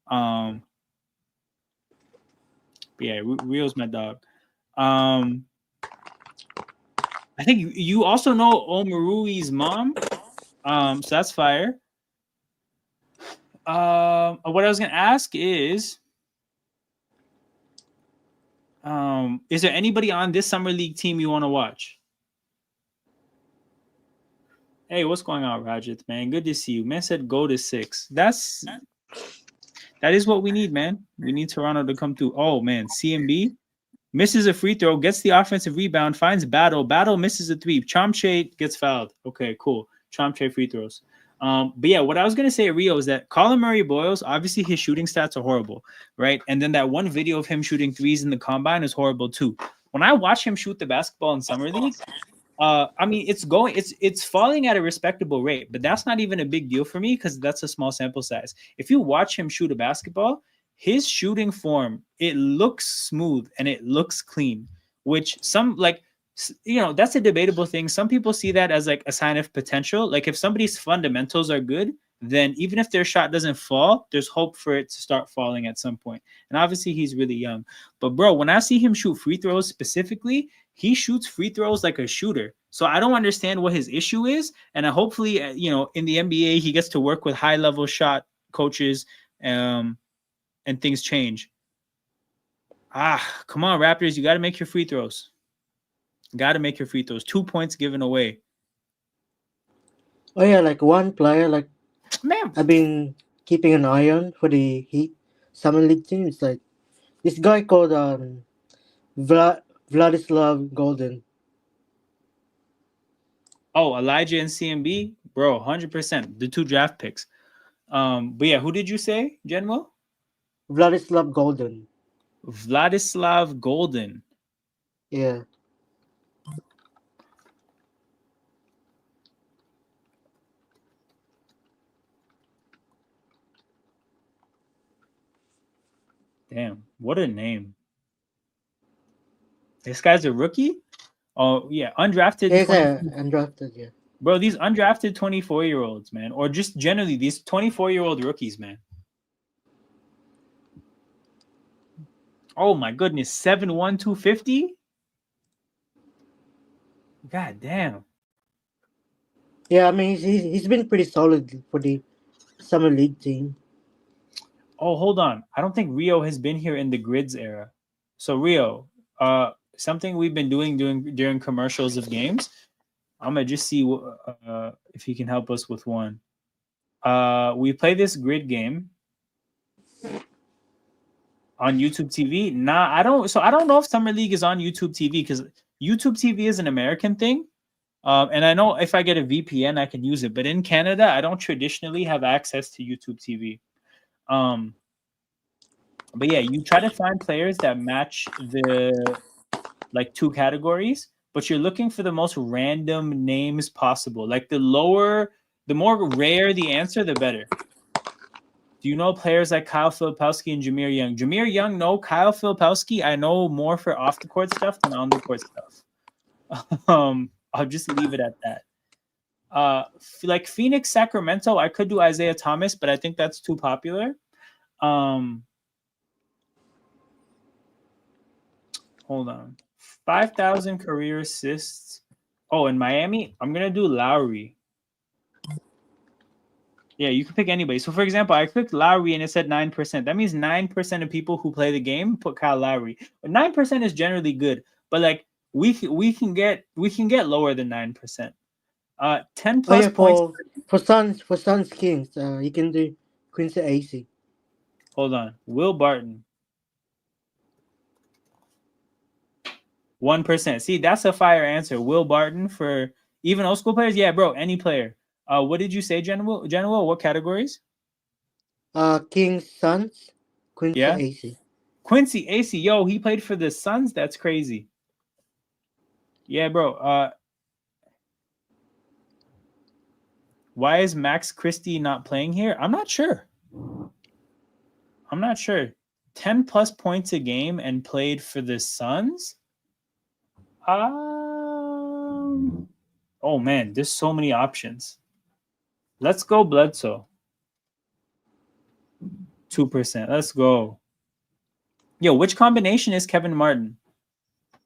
But yeah, Rio's my dog. I think you also know Omarui's mom. So that's fire. What I was gonna ask is there anybody on this summer league team you want to watch? Hey, what's going on, Rajat, man? Good to see you. Man said go to 6. That is what we need, man. We need Toronto to come through. Oh man, CMB misses a free throw, gets the offensive rebound, finds Battle misses a 3. Chomche gets fouled. Okay, cool. Chomche free throws. But yeah, what I was gonna say, Rio, is that Colin Murray Boyles, obviously his shooting stats are horrible, right? And then that one video of him shooting threes in the combine is horrible too. When I watch him shoot the basketball in summer league, I mean, it's falling at a respectable rate, but that's not even a big deal for me because that's a small sample size. If you watch him shoot a basketball, his shooting form, it looks smooth and it looks clean, which some like, that's a debatable thing. Some people see that as like a sign of potential. Like if somebody's fundamentals are good, then even if their shot doesn't fall, there's hope for it to start falling at some point. And obviously he's really young. But bro, when I see him shoot free throws specifically, he shoots free throws like a shooter. So I don't understand what his issue is. And hopefully, in the NBA, he gets to work with high-level shot coaches and things change. Come on, Raptors. You got to make your free throws. 2 points given away. Oh yeah, like one player like Man, I've been keeping an eye on for the Heat Summer League team. It's like this guy called Vladislav Golden. Oh, Elijah and CMB, bro, 100%. The 2 draft picks. But yeah, who did you say, General? Vladislav Golden. Vladislav Golden. Yeah. Damn, what a name. This guy's a rookie? Oh, yeah, undrafted. Yeah, undrafted, yeah. Bro, these undrafted 24-year-olds, man, or just generally these 24-year-old rookies, man. Oh my goodness, 7'1", 250? God damn. Yeah, I mean he's been pretty solid for the Summer League team. Oh, hold on. I don't think Rio has been here in the grids era. So Rio, something we've been doing during commercials of games. I'm gonna just see if he can help us with one. We play this grid game on YouTube TV. Nah, I don't. So I don't know if Summer League is on YouTube TV because YouTube TV is an American thing. And I know if I get a VPN, I can use it. But in Canada, I don't traditionally have access to YouTube TV. But yeah, you try to find players that match the 2 categories, but you're looking for the most random names possible. Like the more rare the answer, the better. Do you know players like Kyle Filipowski and Jameer Young? Jameer Young, no. Kyle Filipowski, I know more for off the court stuff than on the court stuff. I'll just leave it at that. Like Phoenix, Sacramento, I could do Isaiah Thomas, but I think that's too popular. Hold on. 5,000 career assists. Oh, in Miami, I'm gonna do Lowry. Yeah, you can pick anybody. So, for example, I clicked Lowry and it said 9%. That means 9% of people who play the game put Kyle Lowry. But 9% is generally good. But like we can get lower than 9%. 10 plus points. For Suns Kings, you can do Quincy AC. Hold on, Will Barton. 1%. See, that's a fire answer. Will Barton for even old school players. Yeah, bro, any player. What did you say, General? What categories? Kings, Suns, Quincy Yeah. AC. Quincy AC, yo, he played for the Suns. That's crazy. Yeah, bro. Why is Max Christie not playing here? I'm not sure. 10 plus points a game and played for the Suns? Oh man, there's so many options. Let's go Bledsoe. 2%. Let's go. Yo, which combination is Kevin Martin?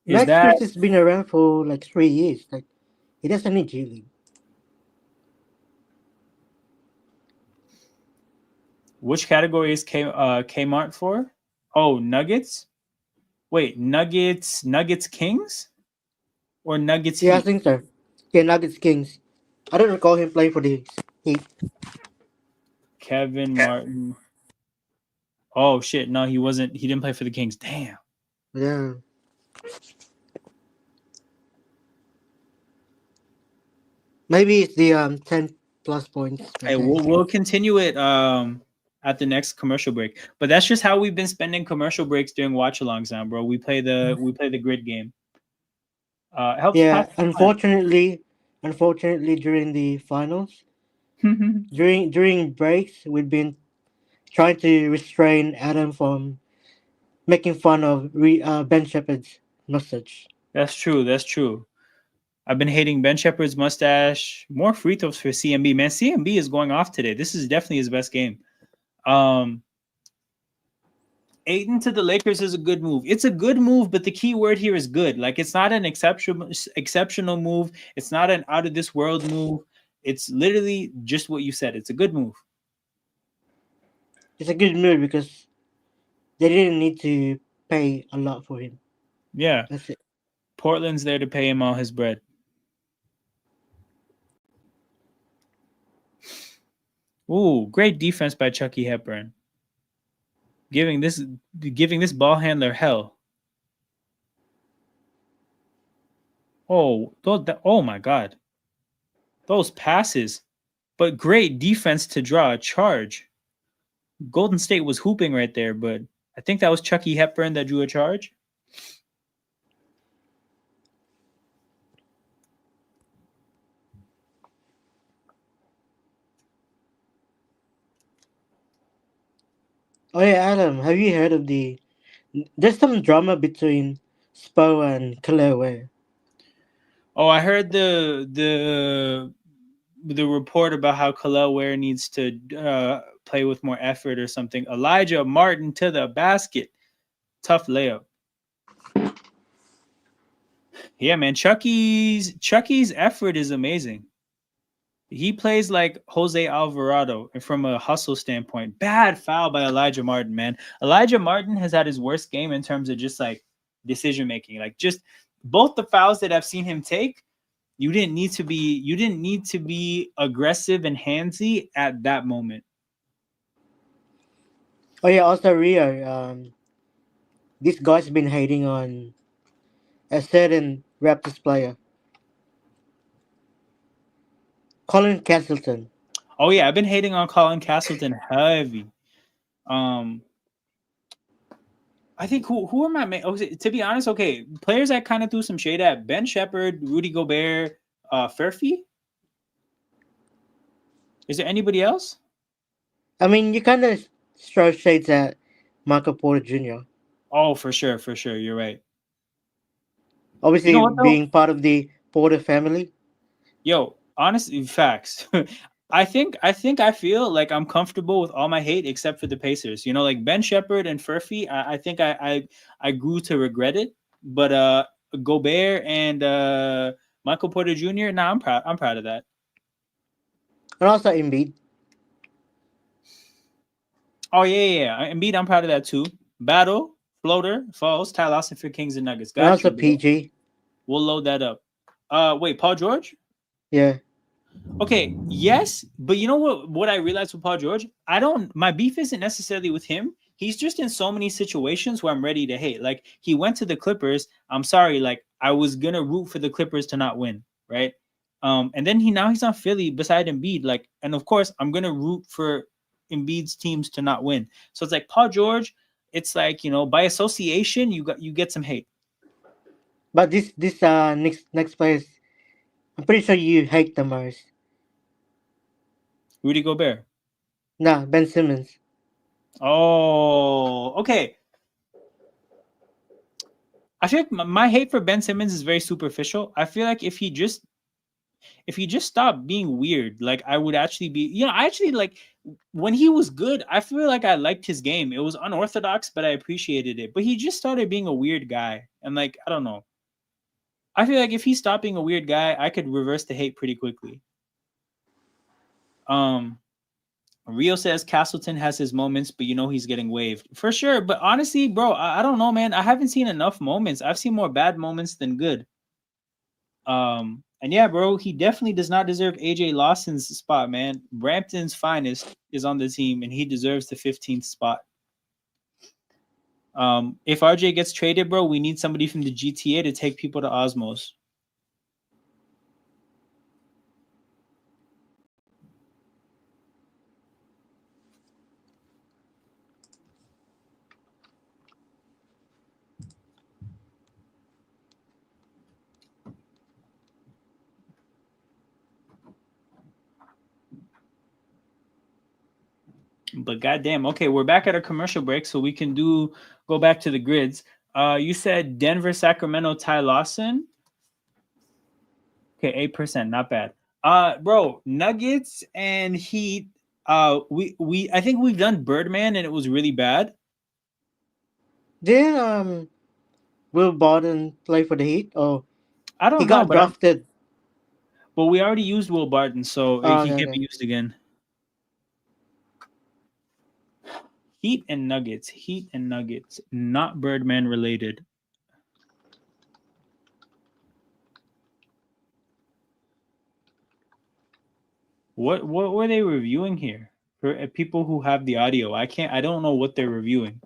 Max Christie's been around for like 3 years. Like he doesn't need G League. Which category is Kmart for? Oh, Nuggets? Wait, Nuggets Kings? Or Nuggets Yeah, Heat? I think so. Yeah, Nuggets Kings. I don't recall him playing for the Heat. Kevin Martin. Oh shit, no, he wasn't. He didn't play for the Kings. Damn. Yeah. Maybe it's the 10 plus points. Hey, we'll continue it at the next commercial break. But that's just how we've been spending commercial breaks during watch-alongs now, bro. We play the grid game. Helps. Yeah, unfortunately, during the finals, during breaks, we've been trying to restrain Adam from making fun of Ben Shepherd's mustache. That's true. I've been hating Ben Shepherd's mustache. More free throws for CMB. Man, CMB is going off today. This is definitely his best game. Ayton to the Lakers is a good move. It's a good move, but the key word here is good. Like it's not an exceptional move. It's not an out of this world move. It's literally just what you said. It's a good move. It's a good move because they didn't need to pay a lot for him. Yeah. That's it. Portland's there to pay him all his bread. Ooh, great defense by Chucky Hepburn. Giving this ball handler hell. Oh my God. Those passes. But great defense to draw a charge. Golden State was hooping right there, but I think that was Chucky Hepburn that drew a charge. Oh yeah, Adam, have you heard of there's some drama between Spo and Khalil Ware. Oh, I heard the report about how Khalil Ware needs to play with more effort or something. Elijah Martin to the basket. Tough layup. Yeah, man. Chucky's effort is amazing. He plays like Jose Alvarado from a hustle standpoint. Bad foul by Elijah Martin, man. Elijah Martin has had his worst game in terms of just like decision making. Like just both the fouls that I've seen him take, you didn't need to be aggressive and handsy at that moment. Oh yeah, also Rio. This guy's been hating on a certain Raptors player, Colin Castleton. Oh yeah, I've been hating on Colin Castleton heavy. I think who am I? To be honest, okay, players I kind of threw some shade at: Ben Shepherd, Rudy Gobert, Furphy. Is there anybody else? I mean, you kind of throw shades at Michael Porter Jr. Oh, for sure, for sure. You're right. You Obviously, know what though? being part of the Porter family. Yo, honestly, facts. I feel like I'm comfortable with all my hate except for the Pacers. You know, like Ben Shepherd and Furphy. I think I grew to regret it. But Gobert and Michael Porter Jr. Nah, I'm proud. I'm proud of that. And also Embiid. Oh yeah. Embiid, I'm proud of that too. Battle, floater, falls, Ty Lawson for Kings and Nuggets. And Got also you, bro. PG. We'll load that up. Wait, Paul George? Yeah. Okay, yes, but you know what I realized with Paul George? I don't my beef isn't necessarily with him. He's just in so many situations where I'm ready to hate. Like he went to the Clippers. I'm sorry, like I was gonna root for the Clippers to not win, right? And then he's on Philly beside Embiid, like, and of course I'm gonna root for Embiid's teams to not win. So it's like Paul George, it's like, by association, you get some hate. But this next place, I'm pretty sure you hate the most. Rudy Gobert. Nah, Ben Simmons. Oh, okay. I feel like my hate for Ben Simmons is very superficial. I feel like if he just stopped being weird, like I would actually be, I actually like when he was good, I feel like I liked his game. It was unorthodox, but I appreciated it. But he just started being a weird guy. And like, I don't know. I feel like if he stopped being a weird guy, I could reverse the hate pretty quickly. Um Rio says Castleton has his moments, but he's getting waived. For sure. But honestly, bro, I don't know, man. I haven't seen enough moments. I've seen more bad moments than good. And yeah, bro, he definitely does not deserve AJ Lawson's spot, man. Brampton's finest is on the team, and he deserves the 15th spot. If RJ gets traded, bro, we need somebody from the GTA to take people to Osmos. But goddamn, okay, we're back at a commercial break, so we can go back to the grids. You said Denver, Sacramento, Ty Lawson. Okay, 8%, not bad. Bro, Nuggets and Heat. We I think we've done Birdman, and it was really bad. Did Will Barton play for the Heat? Oh, I he don't know, got drafted. but we already used Will Barton, so Oh, he okay, can't be okay. used again. Heat and Nuggets, not Birdman related. What were they reviewing here? For people who have the audio, I don't know what they're reviewing.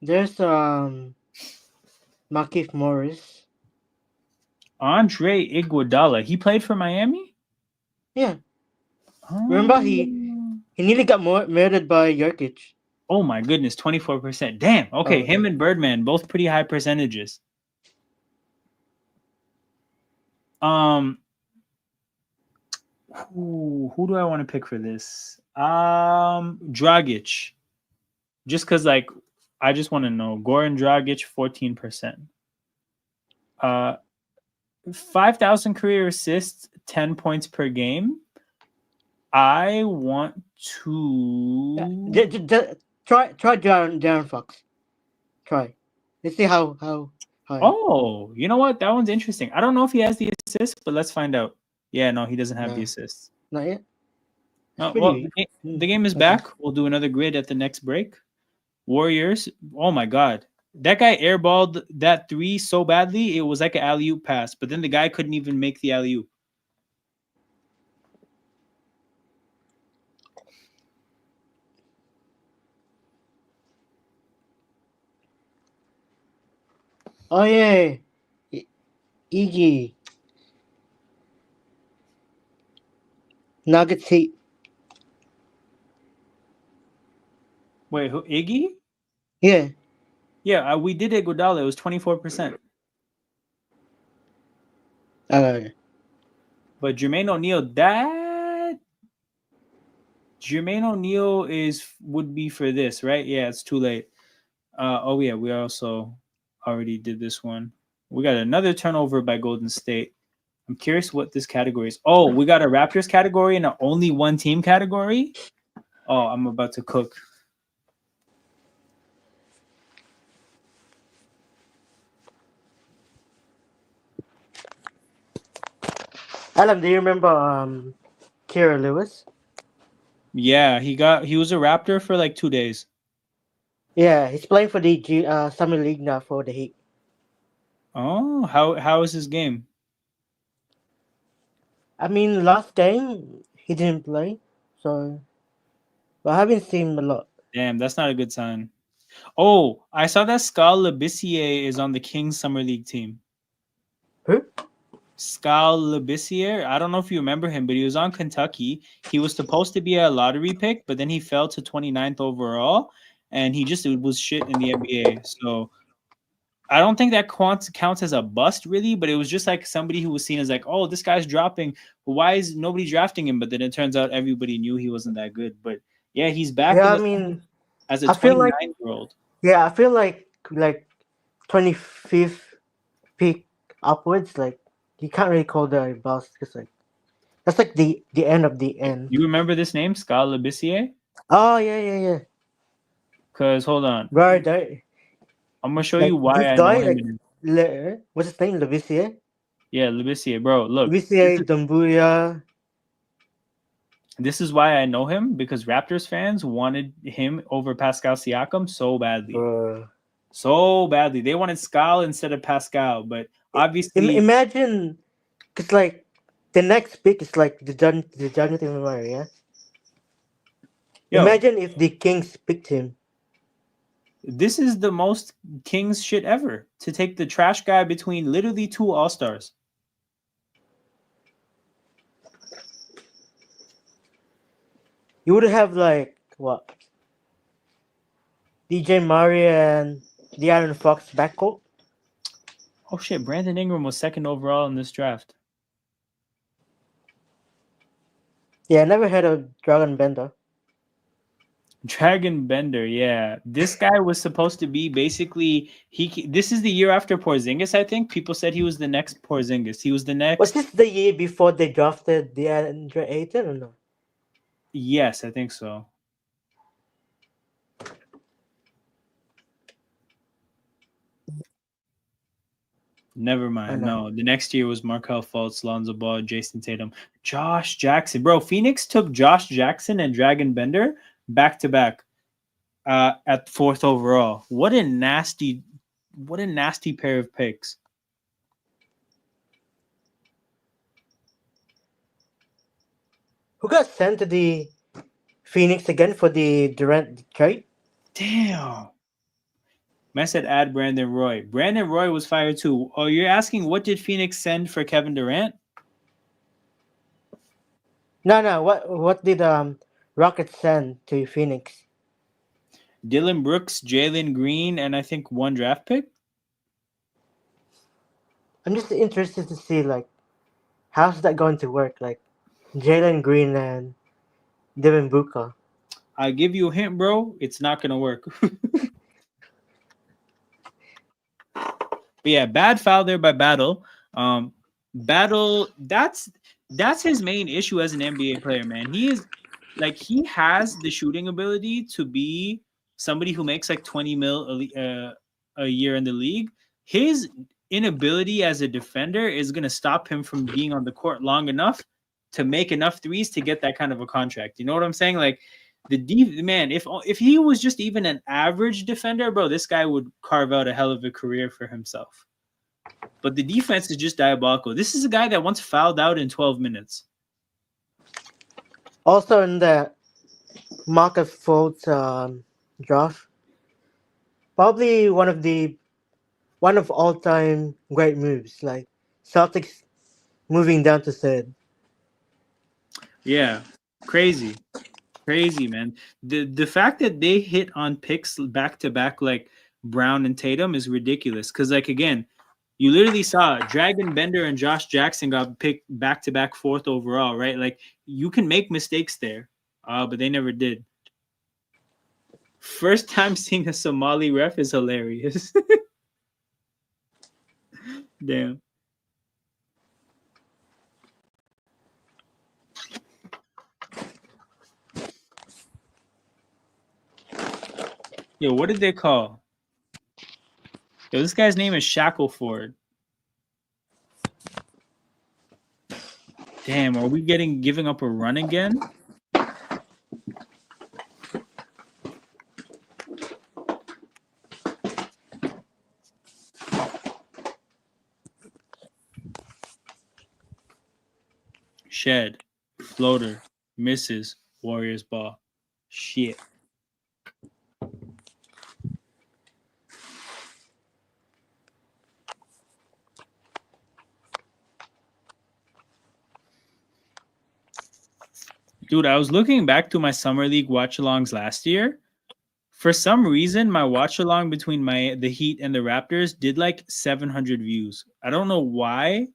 There's Markieff Morris. Andre Iguodala, he played for Miami. Yeah. Remember he Oh, he nearly got murdered by Jokic. oh my goodness, 24%. Damn. Oh, Okay, him okay. and Birdman both pretty high percentages. Um, who do I want to pick for this? Dragic. Just because, like, I just want to know. Goran Dragic, 14%. 5,000 career assists, 10 points per game. I want Yeah. to. Try Darren Fox. Try. Let's see how high. Oh, you know what? That one's interesting. I don't know if he has the assists, but let's find out. Yeah, no, he doesn't have the No, assists. not yet. It's Oh, well, pretty. the game is Okay. back. We'll do another grid at the next break. Warriors. Oh my God. That guy airballed that three so badly, it was like an alley oop pass, but then the guy couldn't even make the alley oop. Oh yeah, Iggy Nuggets Heat. Wait, who? Iggy? Yeah. Yeah, we did Iguodala. It was 24%. Uh, But Jermaine O'Neal would be for this, right? Yeah, it's too late. Oh yeah, we also already did this one. We got another turnover by Golden State. I'm curious what this category is. Oh, we got a Raptors category and a only one team category. Oh, I'm about to cook. Adam, do you remember Kira Lewis? Yeah, he was a Raptor for like 2 days. Yeah, he's playing for the Summer League now for the Heat. Oh, how is his game? I mean, last game he didn't play, so but I haven't seen him a lot. Damn, that's not a good sign. Oh, I saw that Skal Labissiere is on the Kings Summer League team. Who? Skal Labissiere. I don't know if you remember him, but he was on Kentucky. He was supposed to be a lottery pick, but then he fell to 29th overall, and he just was shit in the NBA. So I don't think that counts as a bust, really, but it was just like somebody who was seen as like, oh, this guy's dropping. Why is nobody drafting him? But then it turns out everybody knew he wasn't that good. But yeah, he's back Yeah, in I the mean, as a I feel like 29-year-old. yeah, I feel like 25th pick upwards, like you can't really call that a bust because like that's like the end of the end. You remember this name, Skal Labissiere? Oh yeah. Because hold on, Right, that, I'm gonna show you like why this I know guy, him. like what's his name, Levissier? Yeah, Labissiere, bro. Look, Levissier, Dumbuya. this is why I know him because Raptors fans wanted him over Pascal Siakam so badly. Bro. So badly. They wanted Skal instead of Pascal, but obviously, Imagine, cause like the next pick is like the Jonathan Murray, yeah. yo, Imagine if the Kings picked him. this is the most Kings shit ever to take the trash guy between literally two All-Stars. You would have like what? DJ Murray and De'Aaron Fox backcourt. Oh shit, Brandon Ingram was second overall in this draft. Yeah, I never heard of Dragon Bender. Dragon Bender, yeah. This guy was supposed to be basically this is the year after Porzingis, I think. People said he was the next Porzingis. He was the next. Was this the year before they drafted DeAndre Ayton or no? Yes, I think so. Never mind. No, the next year was Markel Fultz, Lonzo Ball, Jason Tatum, Josh Jackson. Bro, Phoenix took Josh Jackson and Dragon Bender back to back at 4th overall. What a nasty pair of picks. Who got sent to the Phoenix again for the Durant trade? Damn. I said add Brandon Roy. Brandon Roy was fired too. Oh, you're asking what did Phoenix send for Kevin Durant? No. What did Rockets send to Phoenix? Dylan Brooks, Jalen Green, and I think 1 draft pick. I'm just interested to see like how's that going to work? Like Jalen Green and Devin Booker. I give you a hint, bro. It's not gonna work. But yeah, bad foul there by Battle. Battle, that's his main issue as an NBA player, man. He has the shooting ability to be somebody who makes like 20 mil a year in the league. His inability as a defender is going to stop him from being on the court long enough to make enough threes to get that kind of a contract. You know what I'm saying? Like man, if he was just even an average defender, bro, this guy would carve out a hell of a career for himself. But the defense is just diabolical. This is a guy that once fouled out in 12 minutes. Also in the Marcus Fultz draft, probably one of all time great moves. Like Celtics moving down to third. Yeah, crazy. Crazy, man. The fact that they hit on picks back to back like Brown and Tatum is ridiculous. Because like again, you literally saw Dragon Bender and Josh Jackson got picked back to back fourth overall, right? Like you can make mistakes there, but they never did. First time seeing a Somali ref is hilarious. Damn. Yo, what did they call? Yo, this guy's name is Shackleford. Damn, are we giving up a run again? Shed, floater, misses, Warriors ball. Shit. Dude, I was looking back to my summer league watch-alongs last year. For some reason, my watch-along between the Heat and the Raptors did like 700 views. I don't know why.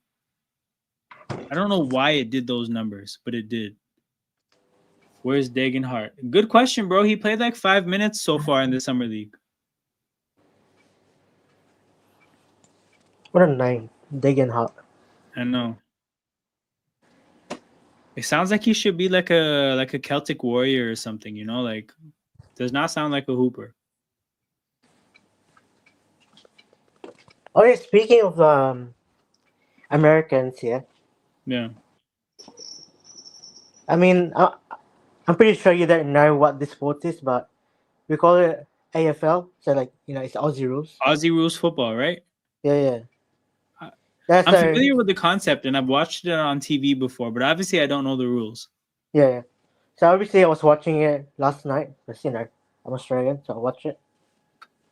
I don't know why it did those numbers, but it did. Where's Dagan Hart? Good question, bro. He played like 5 minutes so far in the summer league. What a name, Dagan Hart. I know. It sounds like he should be like a Celtic warrior or something, you know, like does not sound like a hooper. Oh yeah, speaking of Americans, yeah. Yeah. I mean, I'm pretty sure you don't know what this sport is, but we call it AFL. So like, it's Aussie rules. Aussie rules football, right? Yeah. I'm familiar with the concept and I've watched it on TV before, but obviously I don't know the rules. Yeah. So obviously I was watching it last night because I'm Australian, so I watch it.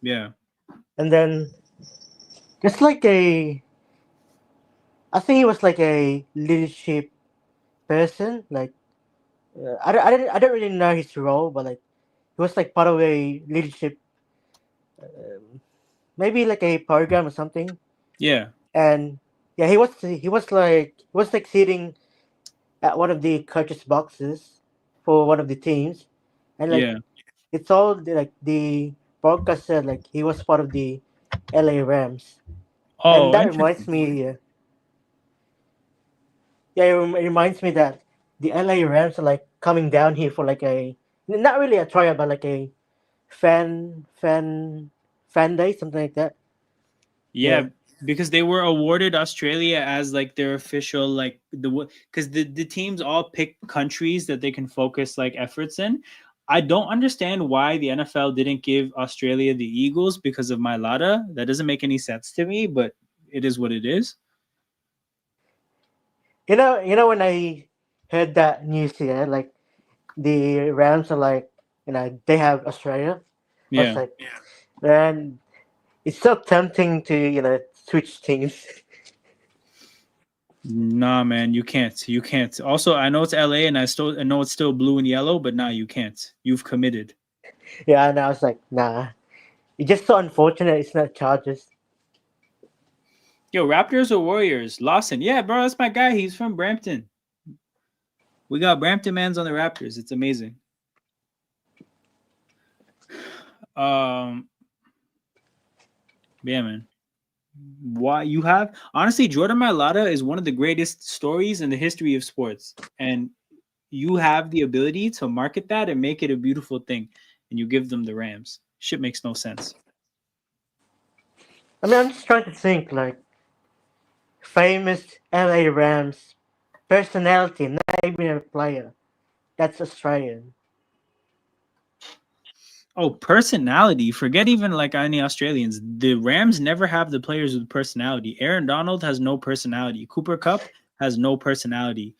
Yeah. And then just like I think he was like a leadership person. Like I don't really know his role, but like he was like part of a leadership, maybe like a program or something. Yeah. And yeah, he was like sitting at one of the coaches' boxes for one of the teams, and like it's all like the broadcast said like he was part of the LA Rams. Oh, And that reminds me, it reminds me that the LA Rams are like coming down here for like not really a tryout, but like a fan day, something like that. Yeah, because they were awarded Australia as like their official like because the teams all pick countries that they can focus like efforts in. I don't understand why the NFL didn't give Australia the Eagles because of Mailata. That doesn't make any sense to me, but it is what it is. You know when I heard that news here, like the Rams are like, they have Australia. I was like, man, it's so tempting to switch teams. Nah, man, you can't. You can't. Also, I know it's LA and I know it's still blue and yellow, but nah, you can't. You've committed. Yeah, and I was like, nah. It's just so unfortunate it's not Chargers. Yo, Raptors or Warriors? Lawson. Yeah, bro, that's my guy. He's from Brampton. We got Brampton mans on the Raptors. It's amazing. Yeah, man. Why you have honestly Jordan Mailata is one of the greatest stories in the history of sports, and you have the ability to market that and make it a beautiful thing, and you give them the Rams. Shit makes no sense. I mean, I'm just trying to think like famous LA Rams personality, not even a player. That's Australian. Oh, personality. Forget even like any Australians. The Rams never have the players with personality. Aaron Donald has no personality. Cooper Kupp has no personality.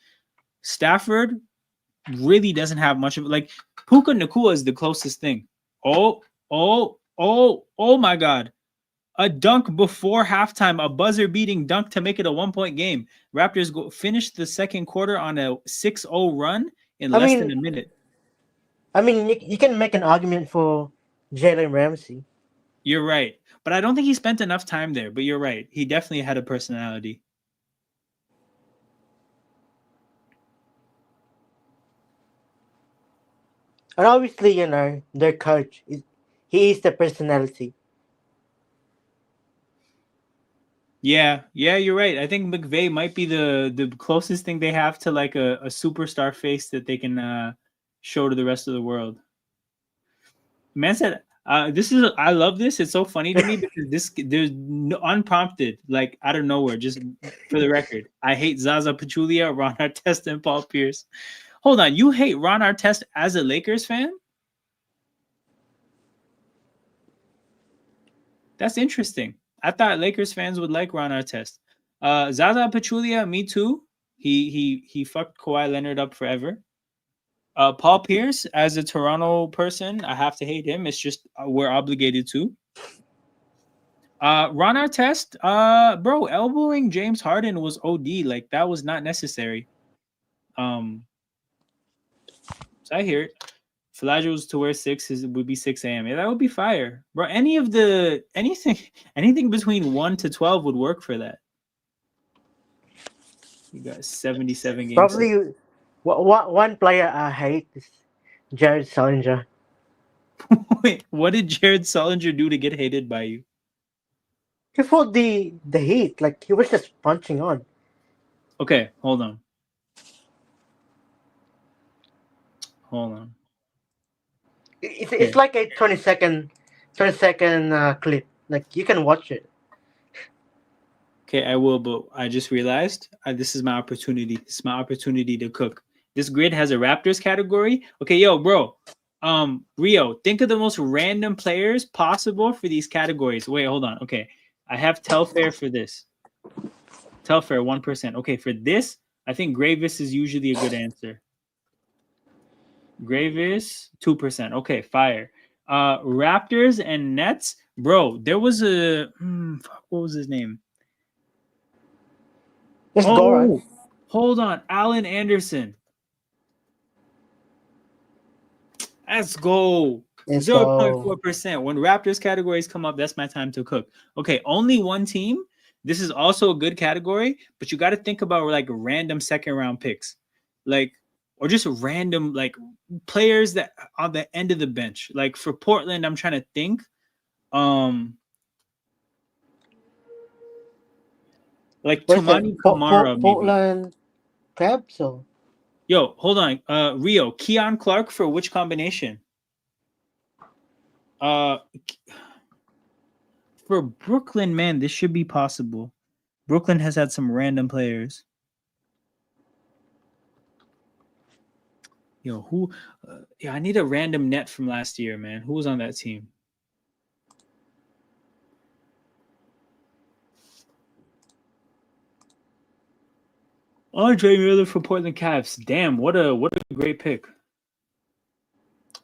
Stafford really doesn't have much of it. Like Puka Nacua is the closest thing. Oh my God. A dunk before halftime, a buzzer-beating dunk to make it a 1-point game. Raptors finish the second quarter on a 6-0 run in less than a minute. I mean, you can make an argument for Jalen Ramsey. You're right. But I don't think he spent enough time there. But you're right. He definitely had a personality. And obviously, their coach he is the personality. Yeah, you're right. I think McVay might be the closest thing they have to like a superstar face that they can show to the rest of the world. Man said, "This is I love this. It's so funny to me because there's no, unprompted, like out of nowhere. Just for the record, I hate Zaza Pachulia, Ron Artest, and Paul Pierce. Hold on, you hate Ron Artest as a Lakers fan? That's interesting. I thought Lakers fans would like Ron Artest. Zaza Pachulia, me too. He fucked Kawhi Leonard up forever. Paul Pierce, as a Toronto person, I have to hate him. It's just we're obligated to. Ron Artest, bro, elbowing James Harden was OD. Like that was not necessary. So I hear it. Flaggio was to wear 6 would be 6 a.m. Yeah, that would be fire, bro. Anything between 1 to 12 would work for that. You got 77 games. Probably one player I hate is Jared Sullinger. Wait, what did Jared Sullinger do to get hated by you? He fought the Heat, like he was just punching on. Okay, hold on. It's like a 20-second clip. Like you can watch it. Okay, I will, but I just realized this is my opportunity. It's my opportunity to cook. This grid has a Raptors category. Okay, yo, bro. Rio, think of the most random players possible for these categories. Wait, hold on. Okay, I have Telfair for this. Telfair 1%. Okay, for this, I think Gravis is usually a good answer. Gravis 2%. Okay, fire. Raptors and Nets, bro. There was a what was his name? Let's oh, go, right? Hold on, Allen Anderson. Let's go. 0.4%. When Raptors categories come up, that's my time to cook. Okay, only one team. This is also a good category, but you got to think about like random second round picks, like or just random like players that on the end of the bench. Like for Portland, I'm trying to think. Like Tumani Kamara, maybe. Portland Cavs. So yo, hold on. Rio, Keon Clark for which combination? For Brooklyn, man, this should be possible. Brooklyn has had some random players. Yo, who? Yeah, I need a random net from last year, man. Who was on that team? Andre Miller for Portland Cavs. Damn, what a great pick.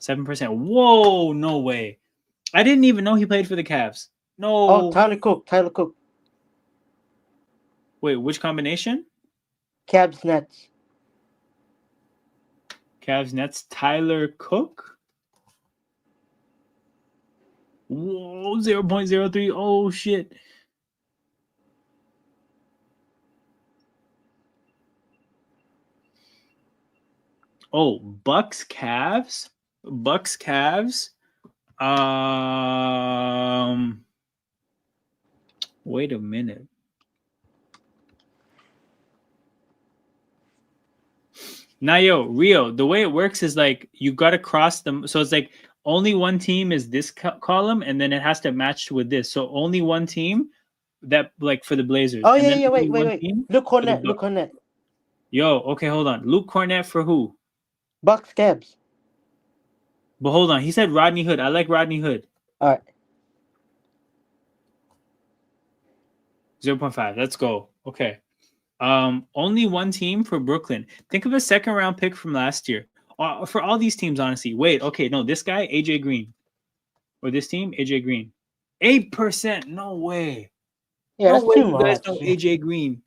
7%. Whoa, no way. I didn't even know he played for the Cavs. No. Oh, Tyler Cook. Wait, which combination? Cavs Nets. Cavs Nets. Tyler Cook. Whoa, 0.03. Oh shit. Oh, Bucks Cavs. Wait a minute. Now, yo, Rio, the way it works is like you got to cross them. So it's like only one team is this column, and then it has to match with this. So only one team that like for the Blazers. Oh and yeah, then Wait. Luke Cornett. Yo, okay, hold on. Luke Cornett for who? Bucks Cavs. But hold on, he said Rodney Hood. I like Rodney Hood. All right. 0.5. Let's go. Okay. Only one team for Brooklyn. Think of a second round pick from last year. For all these teams, honestly. Wait, okay, no, this guy, AJ Green. Or this team, AJ Green. 8%. No way. Yeah, no that's way too you guys much. know AJ Green.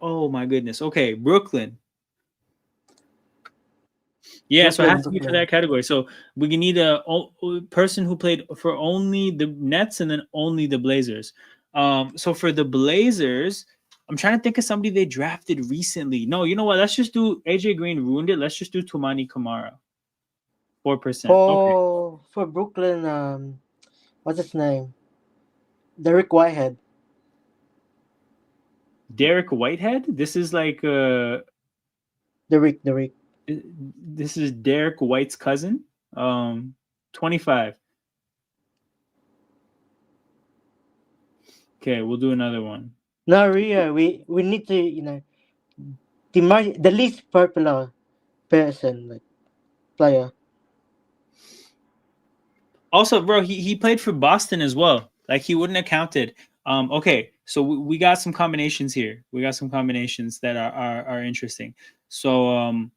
Oh my goodness. Okay, Brooklyn. Yeah, so it has to be for Brooklyn. that category. So we can need a person who played for only the Nets and then only the Blazers. So for the Blazers, I'm trying to think of somebody they drafted recently. No, you know what? Let's just do AJ Green ruined it. Let's just do Tumani Kamara. 4%. Okay. For Brooklyn, what's his name? Derek Whitehead. Derek Whitehead. This is like Derek. this is Derek White's cousin. 25. Okay, we'll do another one. No, Ria, we need to, the least popular person, like player. Also, bro, he played for Boston as well. Like he wouldn't have counted. Okay, so we got some combinations here. We got some combinations that are interesting. So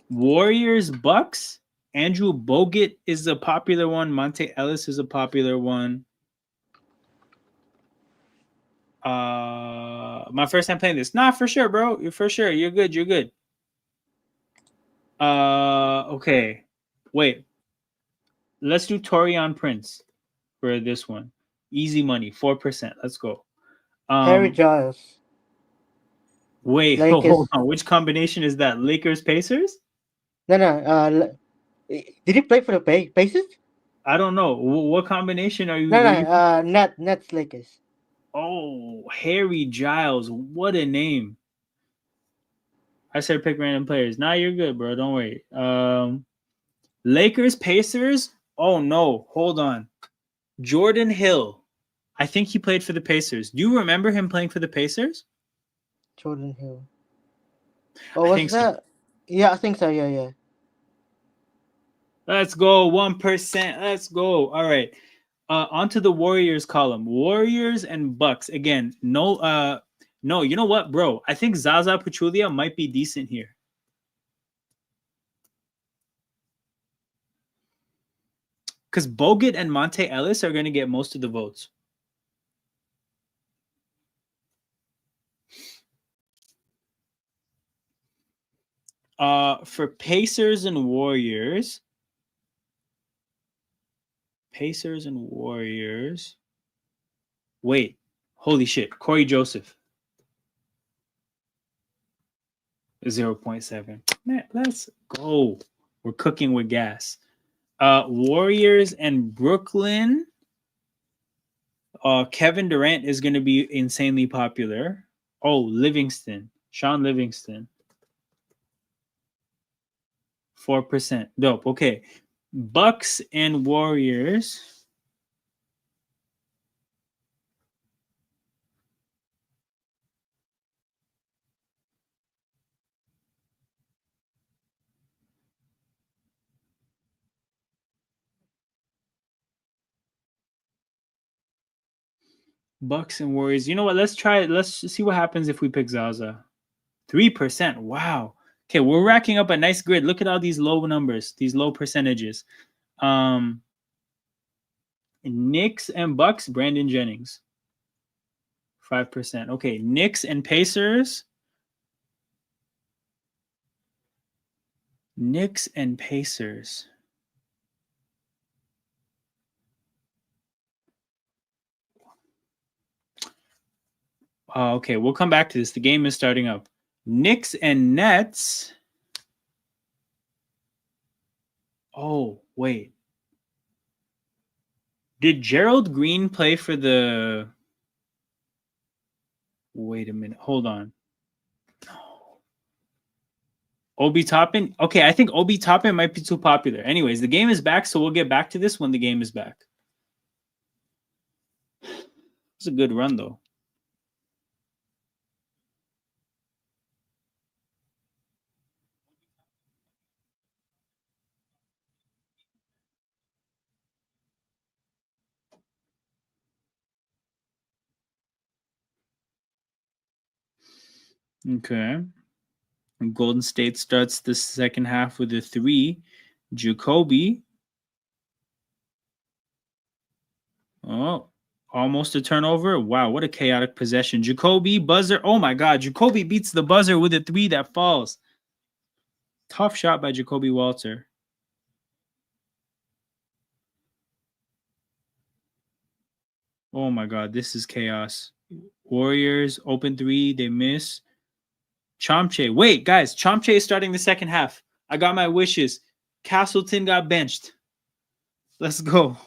Warriors Bucks. Andrew Bogut is a popular one. Monte Ellis is a popular one. My first time playing this. Nah, for sure, bro. You're for sure. You're good. You're good. Okay. Wait. Let's do Torian Prince for this one. Easy money, 4%. Let's go. Harry Giles. Wait, Lakers. hold on. Which combination is that? Lakers Pacers? No. Did he play for the Pacers? I don't know. What combination are you? No. Nets Lakers. Oh, Harry Giles. What a name. I said pick random players. Nah, you're good, bro. Don't worry. Lakers Pacers? Oh no. Hold on. Jordan Hill. I think he played for the Pacers. Do you remember him playing for the Pacers? Jordan Hill. Oh, I was think that? so. Yeah, I think so. Yeah. Let's go. 1%. Let's go. All right. Onto the Warriors column. Warriors and Bucks. Again, no, you know what, bro? I think Zaza Pachulia might be decent here. Because Bogut and Monte Ellis are going to get most of the votes. For Pacers and Warriors. Wait. Holy shit. Corey Joseph. 0.7. Man, let's go. We're cooking with gas. Warriors and Brooklyn. Kevin Durant is going to be insanely popular. Oh, Sean Livingston. 4%. Dope. Okay. Bucks and Warriors. Bucks and Warriors. You know what? Let's try it. Let's see what happens if we pick Zaza. 3%. Wow. Okay, we're racking up a nice grid. Look at all these low numbers, these low percentages. Knicks and Bucks, Brandon Jennings. 5%. Okay, Knicks and Pacers. Okay, we'll come back to this. The game is starting up. Knicks and Nets. Oh, wait. Did Gerald Green play for the... Wait a minute. Hold on. Obi Toppin? Okay, I think Obi Toppin might be too popular. Anyways, the game is back, so we'll get back to this when the game is back. It's a good run, though. Okay. And Golden State starts the second half with a 3. Jacoby. Oh, almost a turnover. Wow, what a chaotic possession. Jacoby, buzzer. Oh my God, Jacoby beats the buzzer with a 3 that falls. Tough shot by Jacoby Walter. Oh my God, this is chaos. Warriors open three, they miss. Chomche. Wait, guys, Chomche is starting the second half. I got my wishes. Castleton got benched. Let's go.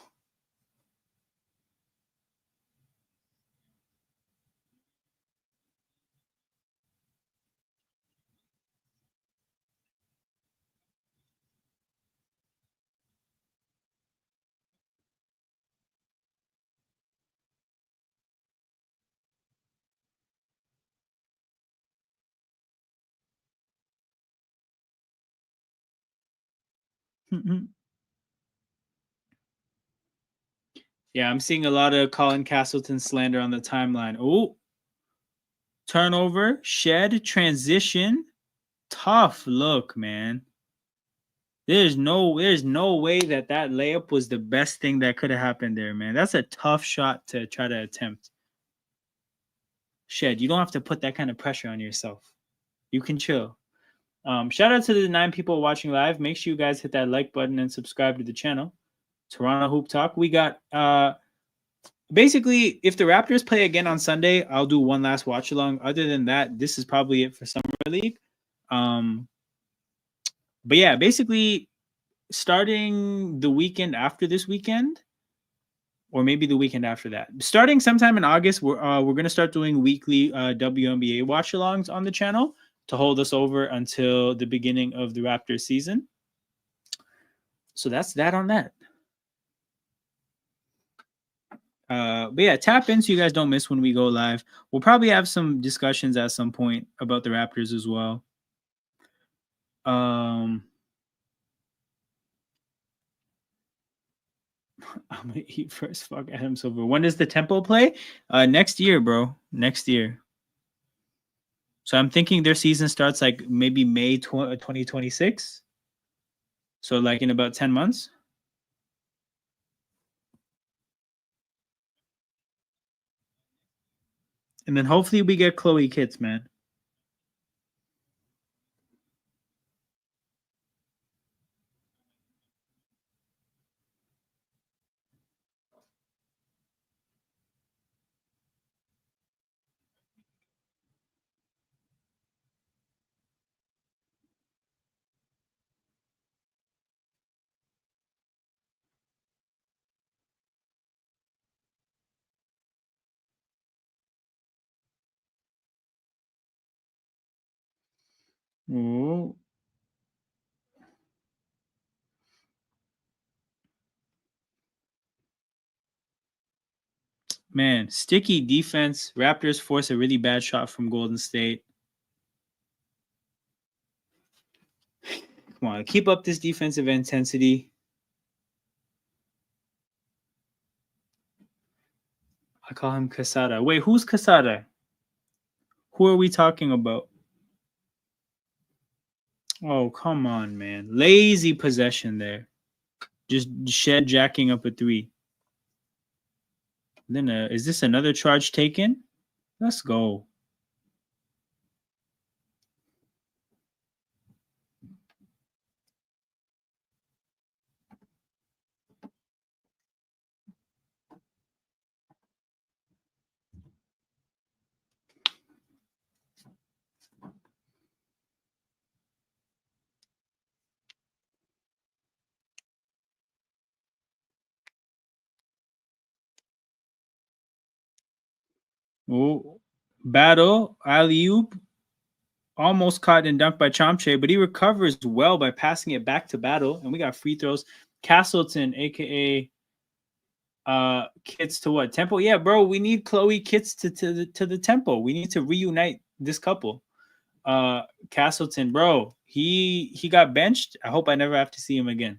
Yeah, I'm seeing a lot of Colin Castleton slander on the timeline. Oh, turnover, shed, transition. Tough look, man. There's no way that layup was the best thing that could have happened there, man. That's a tough shot to try to attempt. Shed, you don't have to put that kind of pressure on yourself. You can chill. Shout out to the 9 people watching live. Make sure you guys hit that like button and subscribe to the channel. Toronto Hoop Talk. We got basically, if the Raptors play again on Sunday, I'll do one last watch along. Other than that, this is probably it for Summer League. But yeah, basically starting the weekend after this weekend, or maybe the weekend after that, starting sometime in August, we're gonna start doing weekly WNBA watch alongs on the channel to hold us over until the beginning of the Raptors season. So that's that on that. But yeah, tap in so you guys don't miss when we go live. We'll probably have some discussions at some point about the Raptors as well. I'm gonna eat first. Fuck Adam Silver. When does the Temple play? Next year, bro. Next year. So I'm thinking their season starts like maybe May 2026. So like in about 10 months. And then hopefully we get Chloe Kitts, man. Ooh. Man, sticky defense. Raptors force a really bad shot from Golden State. Come on, keep up this defensive intensity. I call him Casada. Wait, who's Casada? Who are we talking about? Oh, come on, man. Lazy possession there. Just shed jacking up a 3. Then is this another charge taken? Let's go. Oh, battle, alley-oop. Almost caught and dunked by Chomche, but he recovers well by passing it back to Battle. And we got free throws. Castleton, aka Kitts to what? Temple? Yeah, bro. We need Chloe Kitts to the Temple. We need to reunite this couple. Castleton, bro. He got benched. I hope I never have to see him again.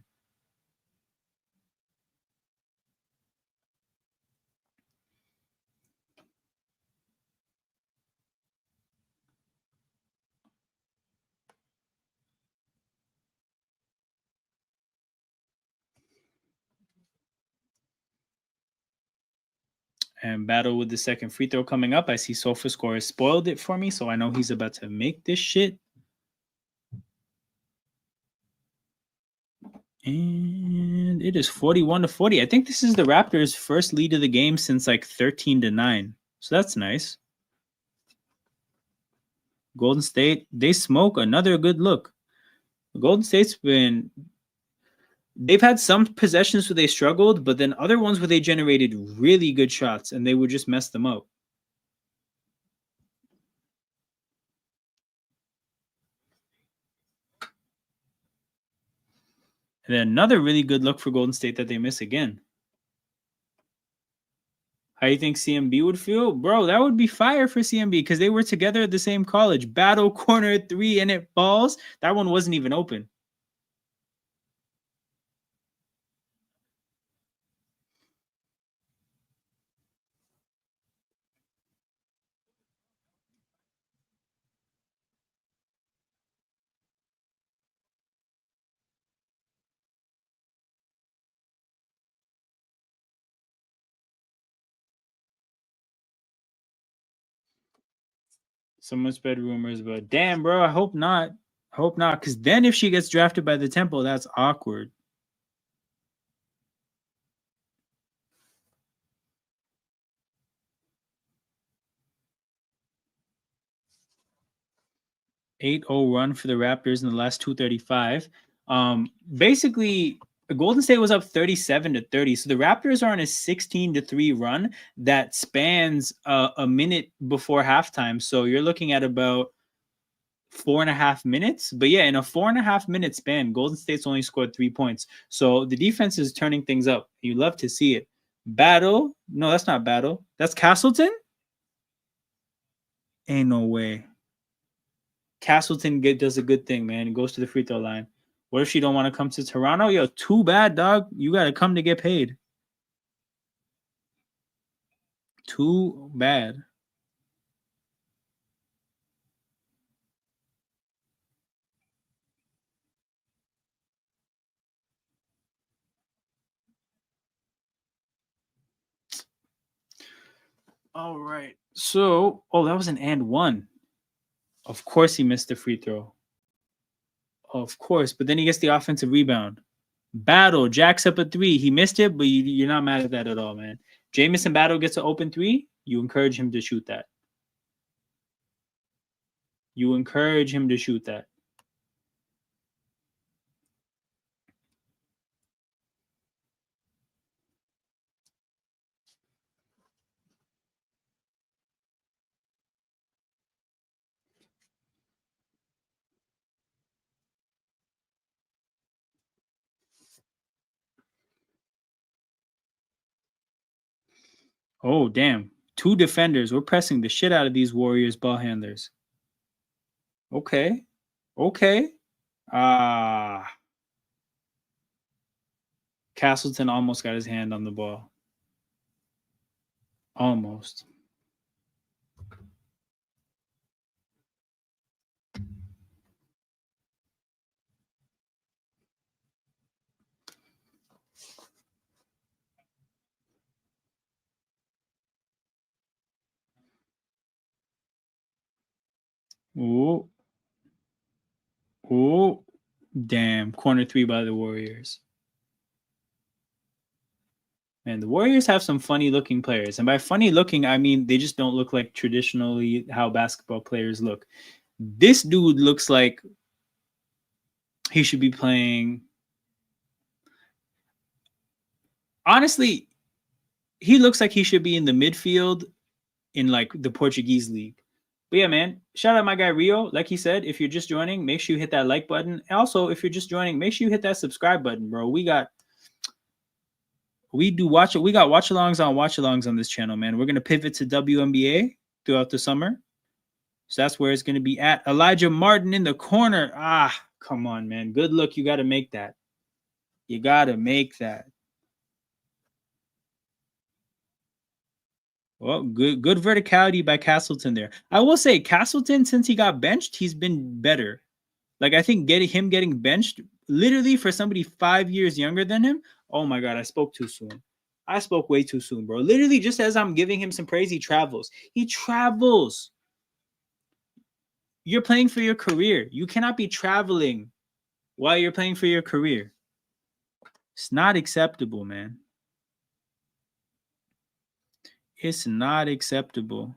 And Battle with the second free throw coming up. I see SofaScore has spoiled it for me, so I know he's about to make this shit. And it is 41-40. I think this is the Raptors' first lead of the game since like 13-9. So that's nice. Golden State, they smoke another good look. Golden State's they've had some possessions where they struggled, but then other ones where they generated really good shots and they would just mess them up. And then another really good look for Golden State that they miss again. How you think CMB would feel? Bro, that would be fire for CMB because they were together at the same college. Battle corner 3 and it falls. That one wasn't even open. Someone spread rumors, but damn, bro, I hope not. I hope not, because then if she gets drafted by the Temple, that's awkward. Eight 0 run for the Raptors in the last 235. Basically, Golden State was up 37-30. So the Raptors are on a 16-3 run that spans a minute before halftime. So you're looking at about 4.5 minutes. But yeah, in a 4.5 minute span, Golden State's only scored 3 points. So the defense is turning things up. You love to see it. Battle? No, that's not Battle. That's Castleton? Ain't no way. Castleton does a good thing, man. He goes to the free throw line. What if she don't want to come to Toronto? Yo, too bad, dog. You got to come to get paid. Too bad. All right. So, that was an and one. Of course he missed the free throw. Of course. But then he gets the offensive rebound. Battle. Jacks up a 3. He missed it, but you're not mad at that at all, man. Jamison Battle gets an open 3. You encourage him to shoot that. You encourage him to shoot that. Oh, damn. 2 defenders. We're pressing the shit out of these Warriors ball handlers. Okay. Okay. Castleton almost got his hand on the ball. Almost. Ooh. Ooh. Damn. Corner 3 by the Warriors. Man, the Warriors have some funny looking players. And by funny looking, I mean they just don't look like traditionally how basketball players look. This dude looks like he should be playing. Honestly, he looks like he should be in the midfield in like the Portuguese league. But yeah, man, shout out my guy Rio. Like he said, if you're just joining, make sure you hit that like button. Also, if you're just joining, make sure you hit that subscribe button, bro. We got watchalongs on this channel, man. We're gonna pivot to WNBA throughout the summer. So that's where it's gonna be at. Elijah Martin in the corner. Come on, man. Good look. You gotta make that. You gotta make that. Well, good verticality by Castleton there. I will say Castleton, since he got benched, he's been better. Like I think getting benched literally for somebody 5 years younger than him. Oh my god, I spoke too soon. I spoke way too soon, bro. Literally, just as I'm giving him some praise, he travels. He travels. You're playing for your career. You cannot be traveling while you're playing for your career. It's not acceptable, man. It's not acceptable.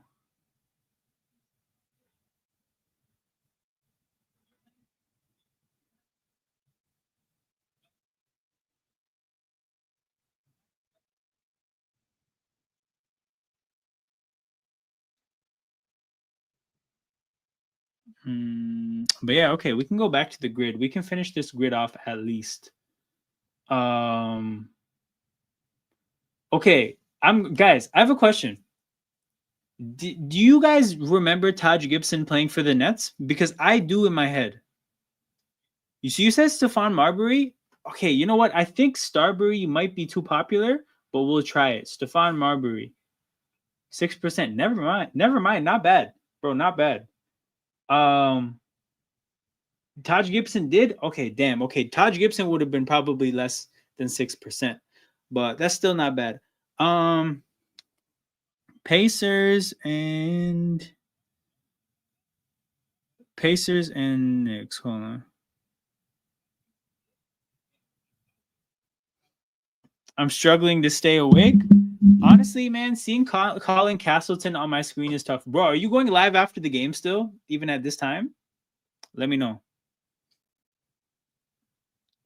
But yeah, okay, we can go back to the grid. We can finish this grid off at least. Okay, guys, I have a question. Do you guys remember Taj Gibson playing for the Nets? Because I do in my head. You said Stephon Marbury? Okay, you know what? I think Starbury might be too popular, but we'll try it. Stephon Marbury. 6%. Never mind. Never mind. Not bad. Bro, not bad. Taj Gibson did? Okay, damn. Okay, Taj Gibson would have been probably less than 6%, but that's still not bad. Pacers and Knicks. Hold on. I'm struggling to stay awake. Honestly, man, seeing Colin Castleton on my screen is tough. Bro, are you going live after the game still, even at this time? Let me know.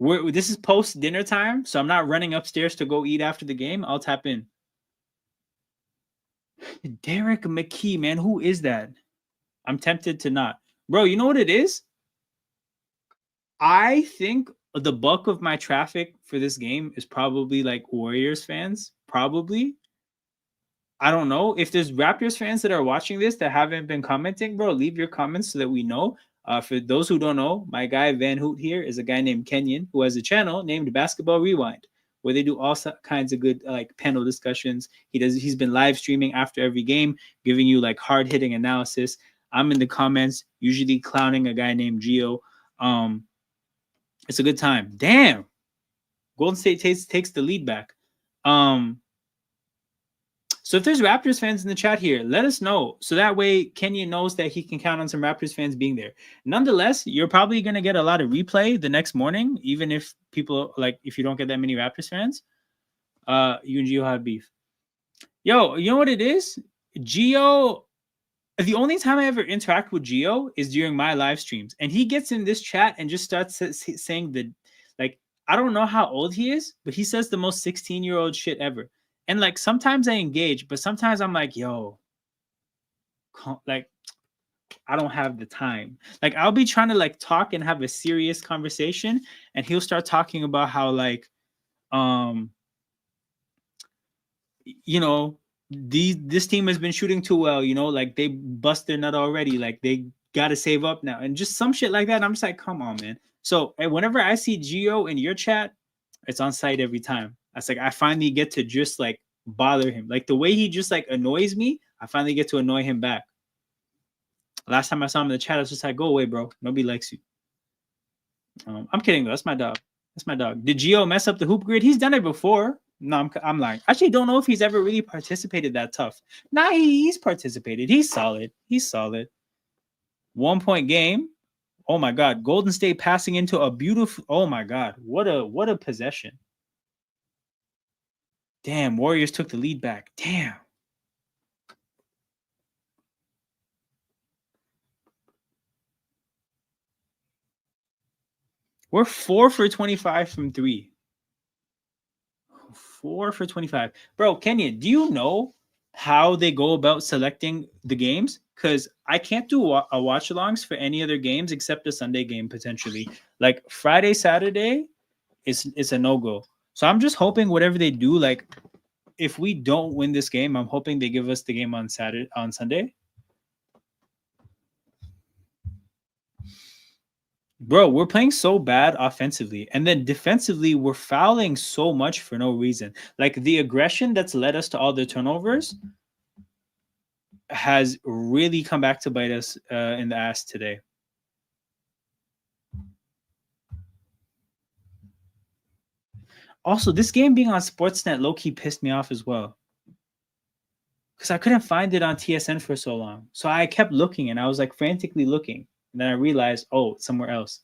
This is post dinner time, so I'm not running upstairs to go eat after the game. I'll tap in. Derek McKee, man, who is that? I'm tempted to not. Bro, you know what it is? I think the bulk of my traffic for this game is probably like Warriors fans. Probably. I don't know. If there's Raptors fans that are watching this that haven't been commenting, bro, leave your comments so that we know. For those who don't know, my guy Van Hoot here is a guy named Kenyon who has a channel named Basketball Rewind, where they do all kinds of good like panel discussions. He's been live streaming after every game, giving you like hard hitting analysis. I'm in the comments, usually clowning a guy named Gio. It's a good time. Damn, Golden State takes the lead back. So if there's Raptors fans in the chat here, let us know. So that way Kenyon knows that he can count on some Raptors fans being there. Nonetheless, you're probably going to get a lot of replay the next morning, even if if you don't get that many Raptors fans. You and Gio have beef. Yo, you know what it is? Gio, the only time I ever interact with Gio is during my live streams. And he gets in this chat and just starts saying I don't know how old he is, but he says the most 16-year-old shit ever. And like sometimes I engage, but sometimes I'm like, yo, like I don't have the time. Like I'll be trying to like talk and have a serious conversation, and he'll start talking about how like, this team has been shooting too well. Like they bust their nut already. Like they got to save up now, and just some shit like that. I'm just like, come on, man. So whenever I see Gio in your chat, it's on site every time. That's like I finally get to just like bother him. Like the way he just like annoys me, I finally get to annoy him back. Last time I saw him in the chat, I was just like, go away, bro. Nobody likes you. I'm kidding though. That's my dog. That's my dog. Did Gio mess up the hoop grid? He's done it before. No, I'm lying. I actually don't know if he's ever really participated that tough. Nah, he's participated. He's solid. 1 point game. Oh my God. Golden State passing into a beautiful. Oh my God. What a possession. Damn, Warriors took the lead back. Damn. We're 4 for 25 from 3. 4 for 25. Bro, Kenyon, do you know how they go about selecting the games? Because I can't do a watch-alongs for any other games except a Sunday game, potentially. Like Friday, Saturday, it's a no-go. So I'm just hoping whatever they do, like if we don't win this game, I'm hoping they give us the game on Sunday. Bro, we're playing so bad offensively, and then defensively, we're fouling so much for no reason. Like the aggression that's led us to all the turnovers has really come back to bite us in the ass today. Also, this game being on Sportsnet low-key pissed me off as well, because I couldn't find it on TSN for so long. So I kept looking, and I was like frantically looking, and then I realized, oh, it's somewhere else.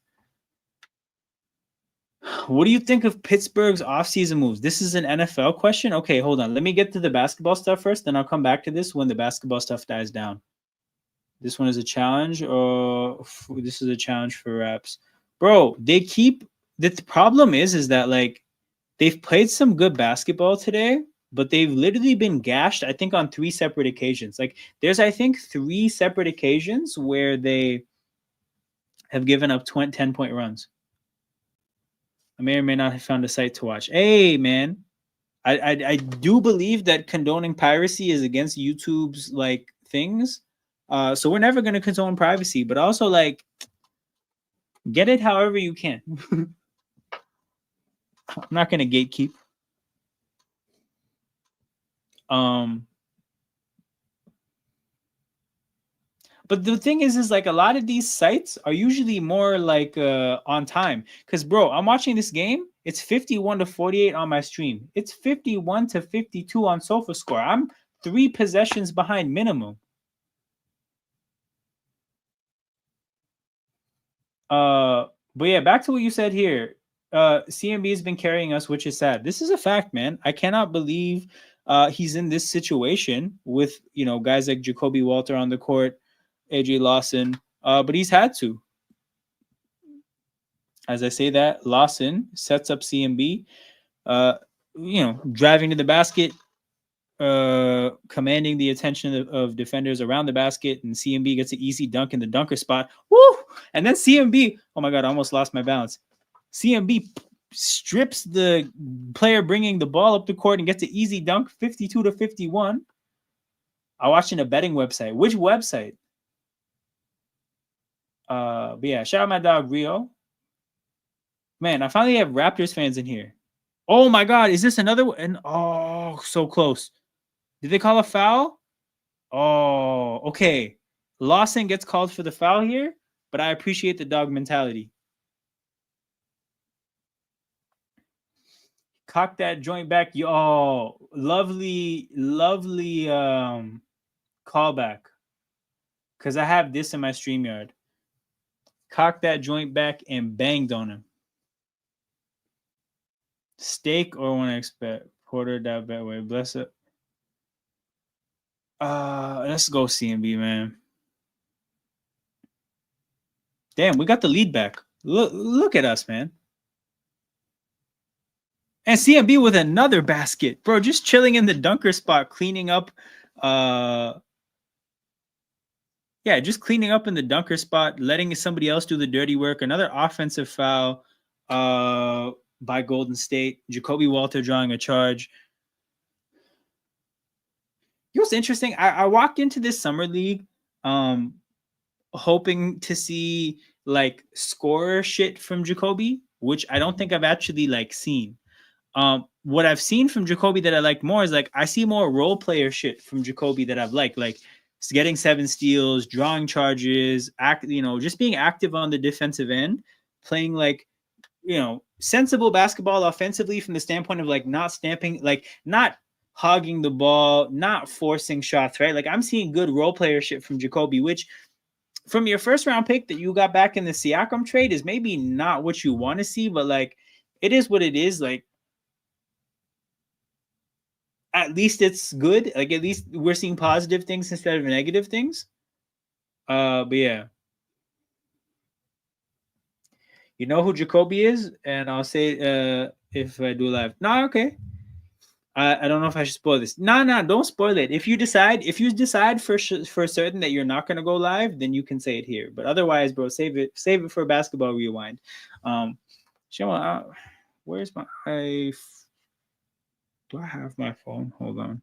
What do you think of Pittsburgh's offseason moves? This is an NFL question. Okay, hold on. Let me get to the basketball stuff first, then I'll come back to this when the basketball stuff dies down. This one is a challenge, or this is a challenge for Raps. Bro, they keep the problem is that like they've played some good basketball today, but they've literally been gashed, I think, on 3 separate occasions. Like there's I think 3 separate occasions where they have given up 10-point runs. I may or may not have found a site to watch. Hey, man, I do believe that condoning piracy is against YouTube's like things. So we're never gonna condone privacy, but also like get it however you can. I'm not gonna gatekeep. But the thing is like a lot of these sites are usually more like on time. Cause bro, I'm watching this game. It's 51-48 on my stream. It's 51-52 on SofaScore. I'm 3 possessions behind minimum. But yeah, back to what you said here. CMB has been carrying us, which is sad. This is a fact, man. I cannot believe he's in this situation with guys like Jacoby Walter on the court, AJ Lawson. But he's had to. As I say that, Lawson sets up CMB, driving to the basket, commanding the attention of defenders around the basket, and CMB gets an easy dunk in the dunker spot. Woo! And then CMB, oh my God, I almost lost my balance. CMB strips the player bringing the ball up the court and gets an easy dunk, 52-51. I watched in a betting website. Which website? But yeah, shout out my dog Rio. Man, I finally have Raptors fans in here. Oh my God, is this another one? Oh, so close. Did they call a foul? Oh, okay. Lawson gets called for the foul here, but I appreciate the dog mentality. Cock that joint back. Yo, lovely callback. Because I have this in my StreamYard. Cock that joint back and banged on him. Steak or one expect. Porter that bad way. Bless it. Let's go CMB, man. Damn, we got the lead back. Look at us, man. And CMB with another basket. Bro, just chilling in the dunker spot, cleaning up. Just cleaning up in the dunker spot, letting somebody else do the dirty work. Another offensive foul by Golden State. Jacoby Walter drawing a charge. You know what's interesting? I walked into this summer league hoping to see like scorer shit from Jacoby, which I don't think I've actually like seen. What I've seen from Jacoby that I like more is like I see more role player shit from Jacoby that I've liked, like getting 7 steals, drawing charges, just being active on the defensive end, playing like sensible basketball offensively from the standpoint of like not stamping, like not hogging the ball, not forcing shots, right? Like I'm seeing good role player shit from Jacoby, which from your first round pick that you got back in the Siakam trade is maybe not what you want to see, but like it is what it is. Like at least it's good. Like at least we're seeing positive things instead of negative things. But yeah. You know who Jacoby is? And I'll say if I do live. No, okay. I don't know if I should spoil this. No, don't spoil it. If you decide for certain that you're not gonna go live, then you can say it here. But otherwise, bro, save it for Basketball Rewind. Where's my do I have my phone? Hold on.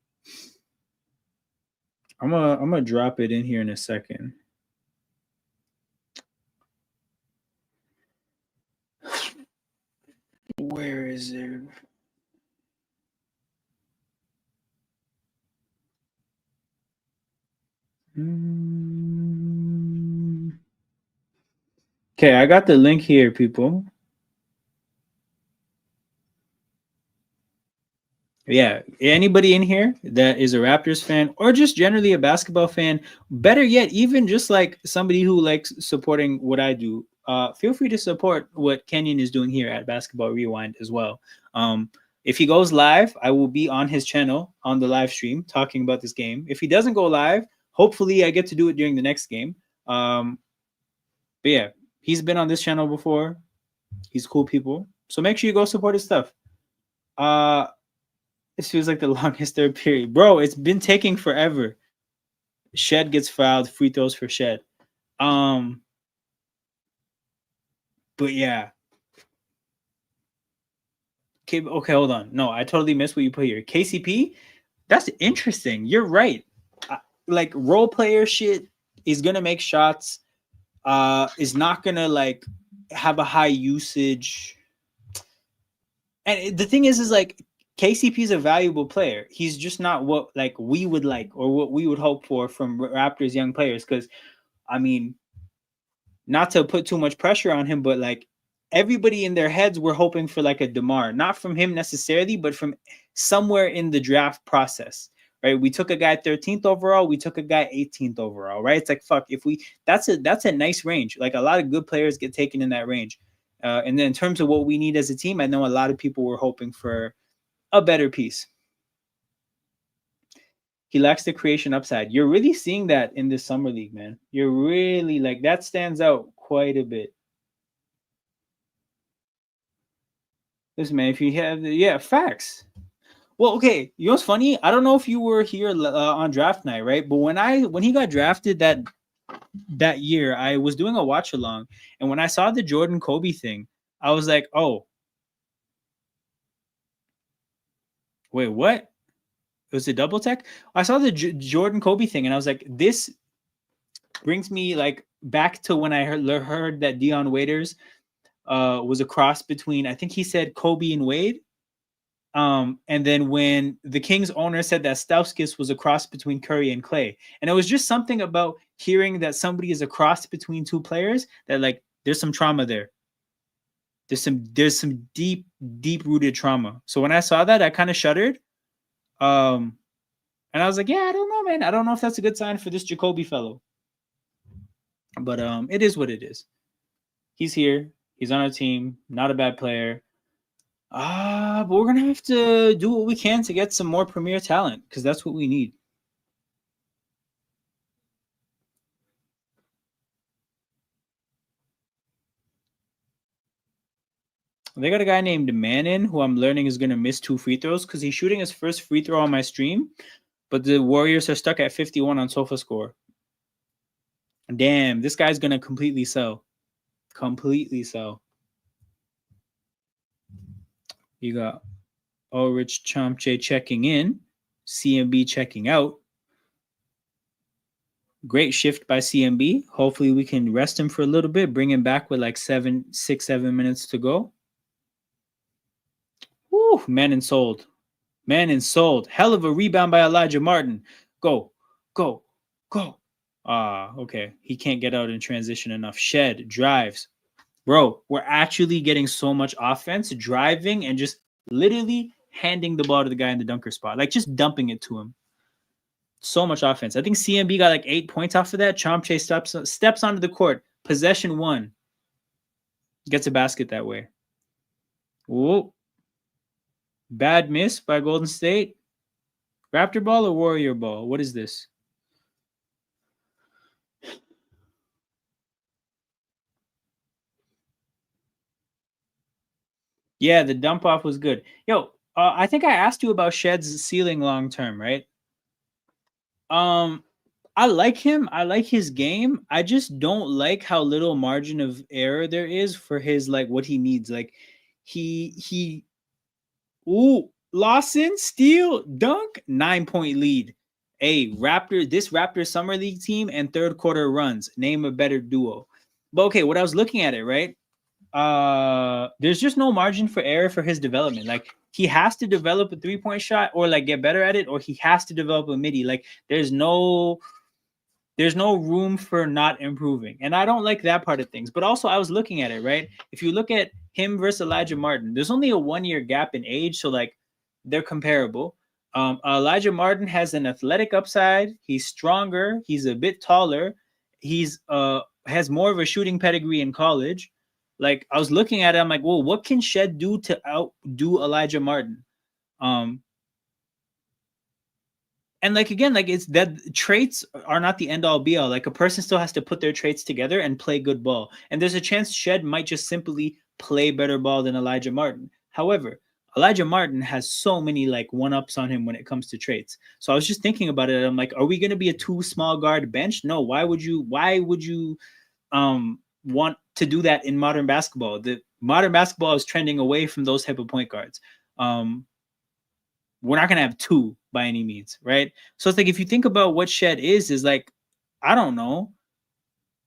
I'm gonna drop it in here in a second. Where is it? Okay, I got the link here, people. Yeah, anybody in here that is a Raptors fan or just generally a basketball fan, better yet, even just like somebody who likes supporting what I do, feel free to support what Kenyon is doing here at Basketball Rewind as well. If he goes live, I will be on his channel on the live stream talking about this game. If he doesn't go live, hopefully I get to do it during the next game. But yeah, he's been on this channel before. He's cool people. So make sure you go support his stuff. This feels like the longest third period. Bro, it's been taking forever. Shed gets fouled, free throws for Shed. But yeah. Okay, hold on. No, I totally missed what you put here. KCP, that's interesting. You're right. Like role player shit is gonna make shots. Is not gonna like have a high usage. And the thing is like KCP is a valuable player. He's just not what like we would like or what we would hope for from Raptors young players. Because I mean, not to put too much pressure on him, but like everybody in their heads were hoping for like a DeMar, not from him necessarily, but from somewhere in the draft process, right? We took a guy 13th overall, we took a guy 18th overall, right? It's like fuck, if we that's a nice range. Like a lot of good players get taken in that range. And then in terms of what we need as a team, I know a lot of people were hoping for a better piece. He lacks the creation upside. You're really seeing that in this summer league, man. You're really like that stands out quite a bit. Listen, man, if you have facts. Well, okay, you know what's funny? I don't know if you were here on draft night, right? But when he got drafted that year, I was doing a watch along, and when I saw the Jordan Kobe thing, I was like, oh, wait, what? It was a double tech. I saw the Jordan Kobe thing, and I was like, this brings me like back to when I heard that Dion Waiters was a cross between, I think he said Kobe and Wade. And then when the Kings owner said that Stauskas was a cross between Curry and Clay, and it was just something about hearing that somebody is a cross between two players that like there's some trauma there. There's some deep rooted trauma. So when I saw that, I kind of shuddered. And I was like, yeah, I don't know, man. I don't know if that's a good sign for this Jacoby fellow. But it is what it is. He's here. He's on our team. Not a bad player. But we're gonna have to do what we can to get some more premier talent because that's what we need. They got a guy named Manin who I'm learning is gonna miss 2 free throws because he's shooting his first free throw on my stream, but the Warriors are stuck at 51 on SofaScore. Damn, this guy's gonna completely sell. Completely sell. You got Ulrich Chomche checking in, CMB checking out. Great shift by CMB. Hopefully we can rest him for a little bit, bring him back with like 7 minutes to go. Woo, Manin sold. Manin sold. Hell of a rebound by Elijah Martin. Go. Okay. He can't get out in transition enough. Shed drives. Bro, we're actually getting so much offense, driving and just literally handing the ball to the guy in the dunker spot. Like just dumping it to him. So much offense. I think CMB got like 8 points off of that. Chomche steps onto the court. Possession 1. Gets a basket that way. Whoa. Bad miss by Golden State. Raptor ball or Warrior ball? What is this? Yeah, the dump off was good. Yo, I think I asked you about Shed's ceiling long term, right? I like him. I like his game. I just don't like how little margin of error there is for his like what he needs. Like Lawson, steal, dunk, 9-point lead. Hey, this Raptor Summer League team and third quarter runs. Name a better duo. But okay, what I was looking at it, right? There's just no margin for error for his development. Like he has to develop a 3-point shot or like get better at it, or he has to develop a midi. Like there's no room for not improving. And I don't like that part of things. But also I was looking at it, right? If you look at him versus Elijah Martin, there's only a 1-year gap in age. So like they're comparable. Elijah Martin has an athletic upside. He's stronger. He's a bit taller. He's has more of a shooting pedigree in college. Like I was looking at it, I'm like, well, what can Shed do to outdo Elijah Martin? And like again, like it's that traits are not the end all be all. Like a person still has to put their traits together and play good ball. And there's a chance Shed might just simply play better ball than Elijah Martin. However, Elijah Martin has so many like one-ups on him when it comes to traits. So I was just thinking about it. I'm like, are we gonna be a two small guard bench? No. Why would you want to do that in modern basketball? The modern basketball is trending away from those type of point guards. We're not going to have two by any means, right? So it's like, if you think about what Shed is like, I don't know.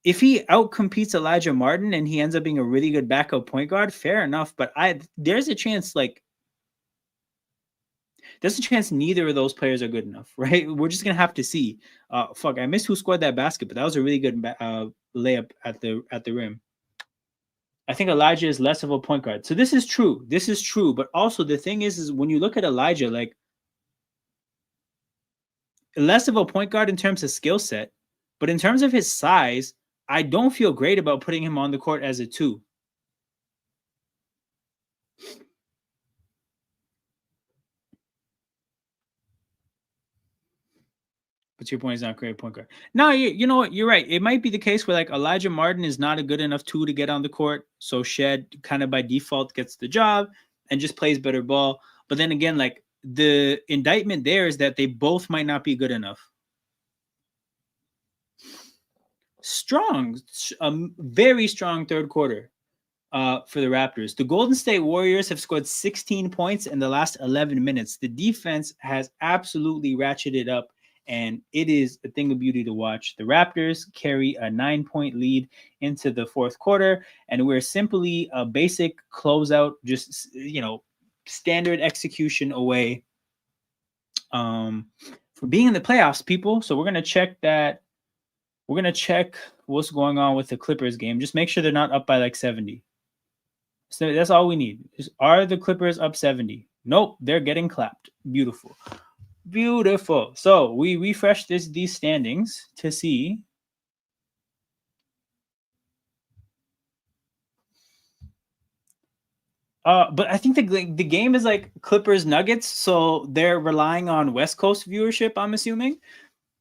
If he outcompetes Elijah Martin and he ends up being a really good backup point guard, fair enough. But there's a chance neither of those players are good enough, right? We're just going to have to see. I missed who scored that basket, but that was a really good layup at the rim. I think Elijah is less of a point guard. So this is true. But also the thing is when you look at Elijah, like less of a point guard in terms of skill set, but in terms of his size, I don't feel great about putting him on the court as a 2. But your point is not great point guard. No, you know what? You're right. It might be the case where like Elijah Martin is not a good enough 2 to get on the court. So Shed kind of by default gets the job and just plays better ball. But then again, like the indictment there is that they both might not be good enough. Strong, very strong third quarter for the Raptors. The Golden State Warriors have scored 16 points in the last 11 minutes. The defense has absolutely ratcheted up, and it is a thing of beauty to watch. The Raptors carry a 9-point lead into the fourth quarter, and we're simply a basic closeout, just, standard execution away for being in the playoffs, people. So we're going to check that. We're going to check what's going on with the Clippers game. Just make sure they're not up by like 70. So that's all we need. Are the Clippers up 70? Nope, they're getting clapped. Beautiful. So we refresh these standings to see. But I think the game is like Clippers Nuggets, so they're relying on West Coast viewership, I'm assuming.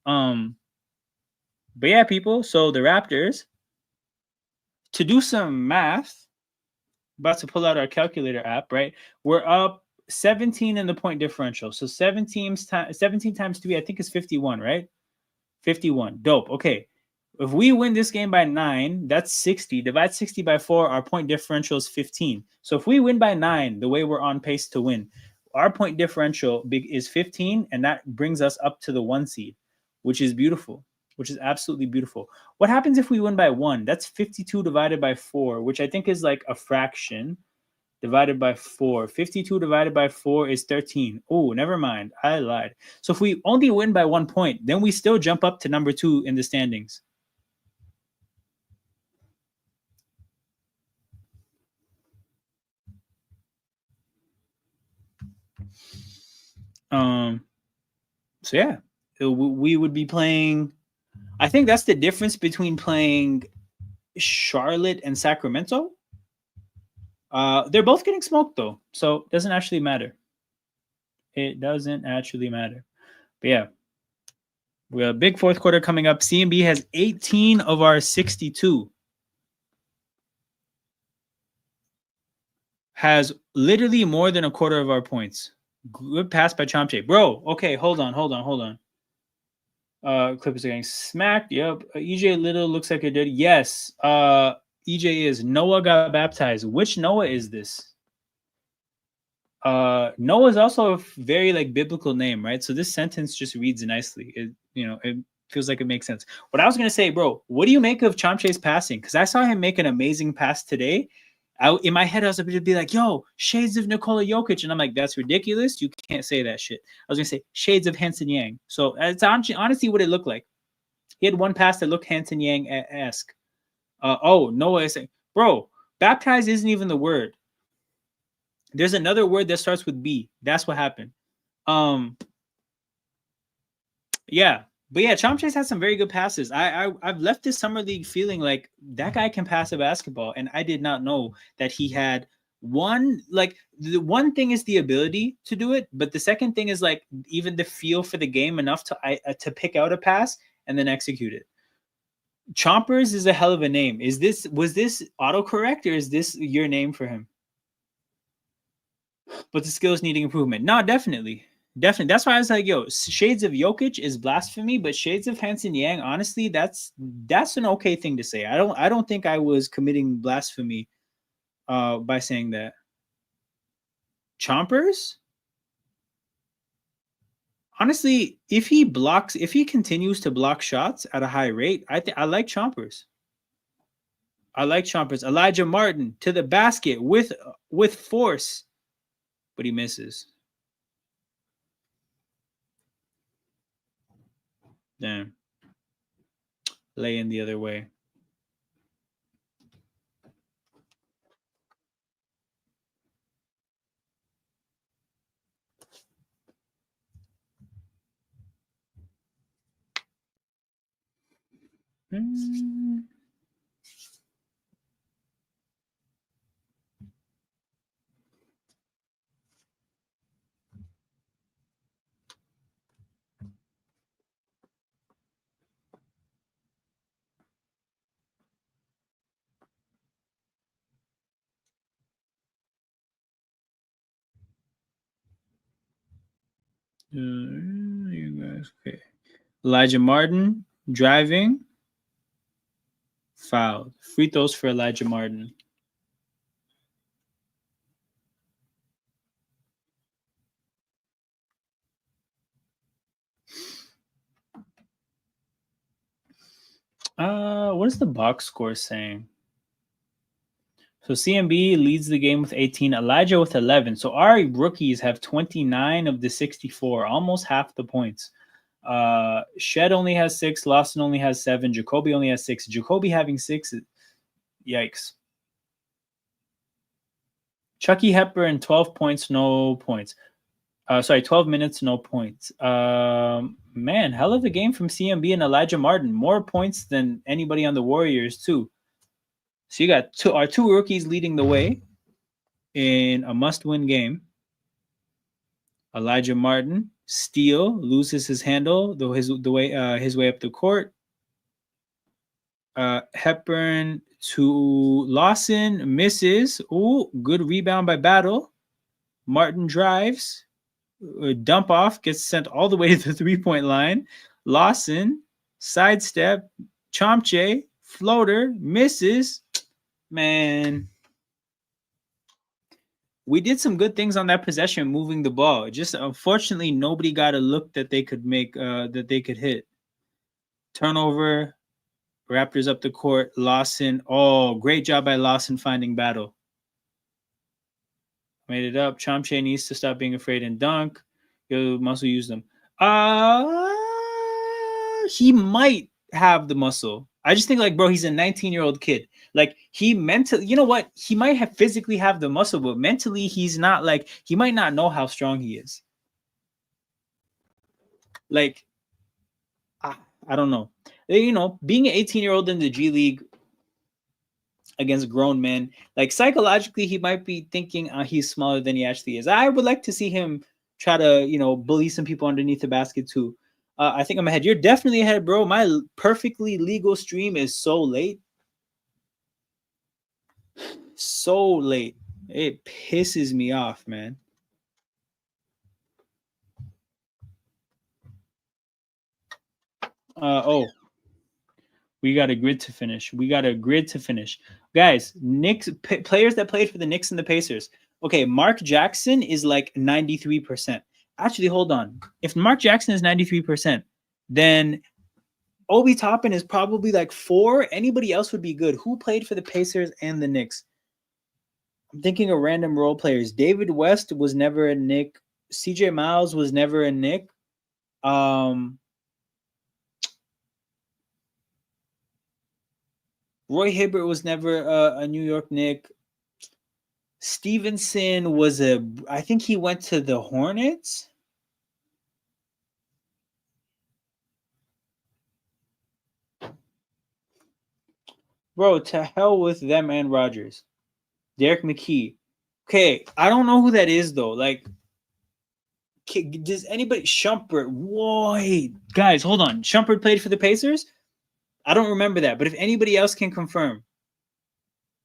But yeah, people. So the Raptors, to do some math, about to pull out our calculator app, right? We're up 17 in the point differential. So 17 times 3, I think is 51, right? 51. Dope. Okay. If we win this game by 9, that's 60. Divide 60 by 4, our point differential is 15. So if we win by 9, the way we're on pace to win, our point differential is 15, and that brings us up to the 1 seed, which is beautiful, which is absolutely beautiful. What happens if we win by 1? That's 52 divided by 4, which I think is like a fraction divided by 4. 52 divided by 4 is 13. Oh, never mind. I lied. So if we only win by 1 point, then we still jump up to number 2 in the standings. So yeah, we would be playing. I think that's the difference between playing Charlotte and Sacramento. They're both getting smoked though, so it doesn't actually matter. It doesn't actually matter. But yeah, we have a big fourth quarter coming up. CMB has 18 of our 62. Has literally more than a quarter of our points. Good pass by Chomche. Bro, okay, hold on. Clippers are getting smacked. Yep. EJ Little looks like it did. Yes. EJ is. Noah got baptized. Which Noah is this? Noah is also a very like biblical name, right? So this sentence just reads nicely. It feels like it makes sense. What I was gonna say, bro, what do you make of Chomche's passing? Because I saw him make an amazing pass today. In my head, I was able to be like, yo, shades of Nikola Jokic. And I'm like, that's ridiculous. You can't say that shit. I was going to say shades of Hanson Yang. So it's honestly what it looked like. He had one pass that looked Hanson Yang-esque. Noah is saying, bro, baptized isn't even the word. There's another word that starts with B. That's what happened. Yeah. But yeah, Chomp Chase has some very good passes. I've left this summer league feeling like that guy can pass a basketball, and I did not know that he had one. Like the one thing is the ability to do it, but the second thing is like even the feel for the game enough to pick out a pass and then execute it. Chompers is a hell of a name. Was this autocorrect or is this your name for him? But the skills needing improvement. No, definitely. Definitely. That's why I was like, yo, Shades of Jokic is blasphemy, but Shades of Hansen Yang, honestly, that's an okay thing to say. I don't think I was committing blasphemy by saying that. Chompers? Honestly, if he continues to block shots at a high rate, I like Chompers. I like Chompers. Elijah Martin to the basket with force, but he misses. Damn. Lay in the other way. You guys, okay. Elijah Martin driving, fouled. Free throws for Elijah Martin. What is the box score saying? So CMB leads the game with 18, Elijah with 11. So our rookies have 29 of the 64, almost half the points. Shed only has 6, Lawson only has 7, Jacoby only has 6. Jacoby having 6, yikes. Chucky Hepburn, 12 points, no points. 12 minutes, no points. Man, hell of a game from CMB and Elijah Martin. More points than anybody on the Warriors, too. So you got our two rookies leading the way in a must-win game. Elijah Martin, steal, loses his handle, his way up the court. Hepburn to Lawson, misses. Ooh, good rebound by Battle. Martin drives, dump off, gets sent all the way to the 3-point line. Lawson, sidestep, Chomche, floater, misses. Man, we did some good things on that possession, moving the ball. Just unfortunately, nobody got a look that they could make, that they could hit. Turnover, Raptors up the court. Lawson, oh, great job by Lawson finding Battle. Made it up. Chomche needs to stop being afraid and dunk. Yo, muscle use them. He might have the muscle. I just think like, bro, he's a 19-year-old kid. Like he mentally, you know what? He might have physically have the muscle, but mentally he's not like, he might not know how strong he is. Like, I don't know. You know, being an 18-year-old in the G League against grown men, like psychologically, he might be thinking he's smaller than he actually is. I would like to see him try to, you know, bully some people underneath the basket too. I think I'm ahead. You're definitely ahead, bro. My perfectly legal stream is so late. So late. It pisses me off, man. We got a grid to finish. Guys, Knicks players that played for the Knicks and the Pacers. Okay, Mark Jackson is like 93%. Actually, hold on. If Mark Jackson is 93%, then Obi Toppin is probably like 4. Anybody else would be good. Who played for the Pacers and the Knicks? I'm thinking of random role players. David West was never a Knick. CJ Miles was never a Knick. Roy Hibbert was never a New York Knick. Stevenson was I think he went to the Hornets. Bro, to hell with them and Rogers. Derek McKee. Okay, I don't know who that is though. Like, does anybody Shumpert? Wait, guys, hold on. Shumpert played for the Pacers? I don't remember that, but if anybody else can confirm.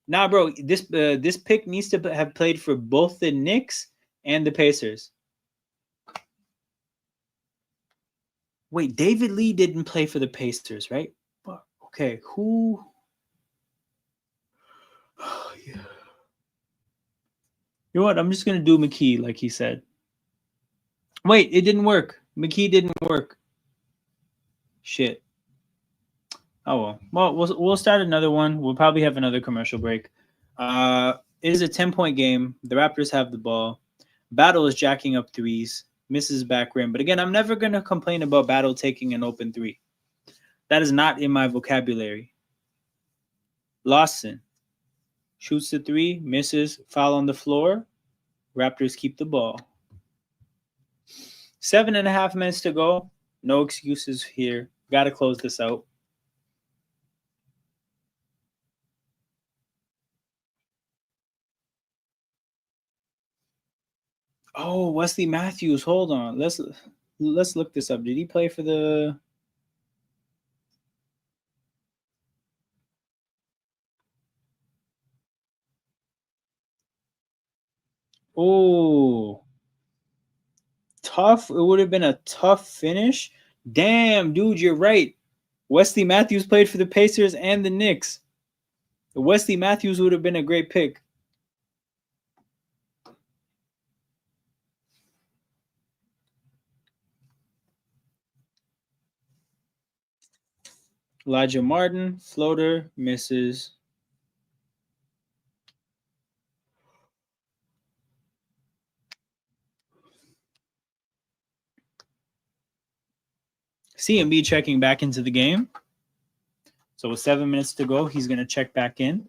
Nah, bro, this pick needs to have played for both the Knicks and the Pacers. Wait, David Lee didn't play for the Pacers, right? Okay, who? Oh, yeah. You know what? I'm just gonna do McKee, like he said. Wait, it didn't work. McKee didn't work. Shit. Oh well. We'll start another one. We'll probably have another commercial break. It is a 10-point game. The Raptors have the ball. Battle is jacking up threes. Misses back rim. But again, I'm never gonna complain about Battle taking an open three. That is not in my vocabulary. Lawson shoots the three, misses, foul on the floor. Raptors keep the ball. 7.5 minutes to go. No excuses here. Got to close this out. Oh, Wesley Matthews. Hold on. Let's look this up. Did he play for the? Oh, tough. It would have been a tough finish. Damn, dude, you're right. Wesley Matthews played for the Pacers and the Knicks. Wesley Matthews would have been a great pick. Elijah Martin, floater, misses. CMB checking back into the game. So with 7 minutes to go, he's going to check back in.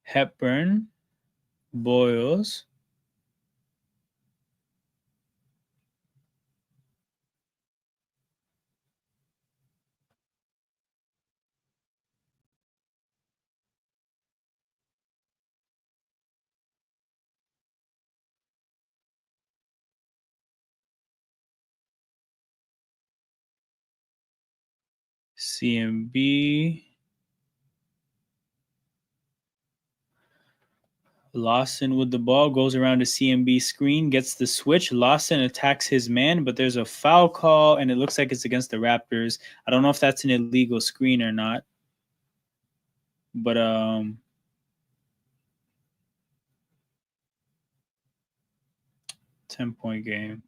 Hepburn, Boyles. CMB. Lawson with the ball goes around to CMB screen, gets the switch. Lawson attacks his man, but there's a foul call, and it looks like it's against the Raptors. I don't know if that's an illegal screen or not. But 10-point game.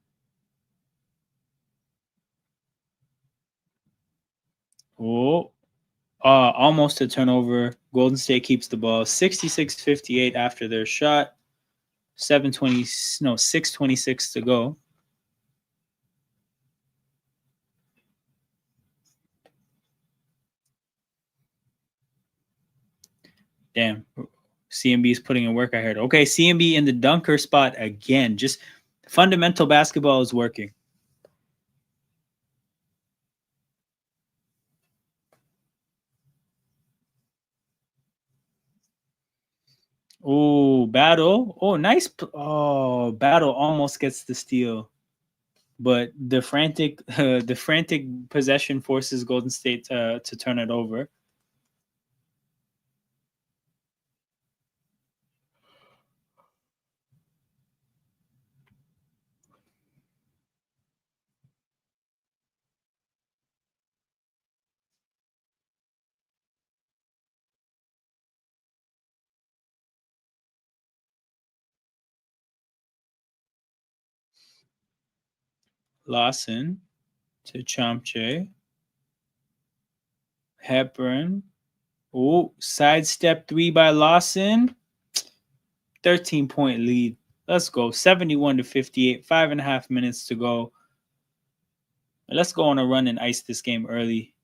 Oh, almost a turnover. Golden State keeps the ball. 66-58 after their shot. 6:26 to go. Damn. CMB is putting in work, I heard. Okay, CMB in the dunker spot again. Just fundamental basketball is working. Oh, Battle. Oh, nice. Oh, Battle almost gets the steal. But the frantic possession forces Golden State to turn it over. Lawson to Chomche. Hepburn. Oh, sidestep three by Lawson. 13-point lead. Let's go. 71-58. 5.5 minutes to go. Let's go on a run and ice this game early.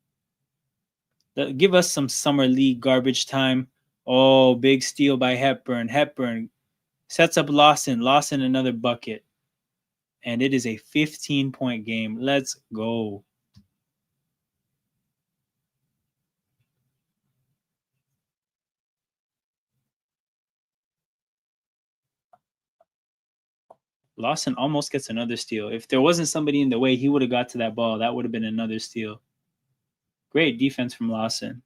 Give us some summer league garbage time. Oh, big steal by Hepburn. Hepburn Sets up Lawson. Lawson another bucket. And it is a 15-point game. Let's go. Lawson almost gets another steal. If there wasn't somebody in the way, he would have got to that ball. That would have been another steal. Great defense from Lawson.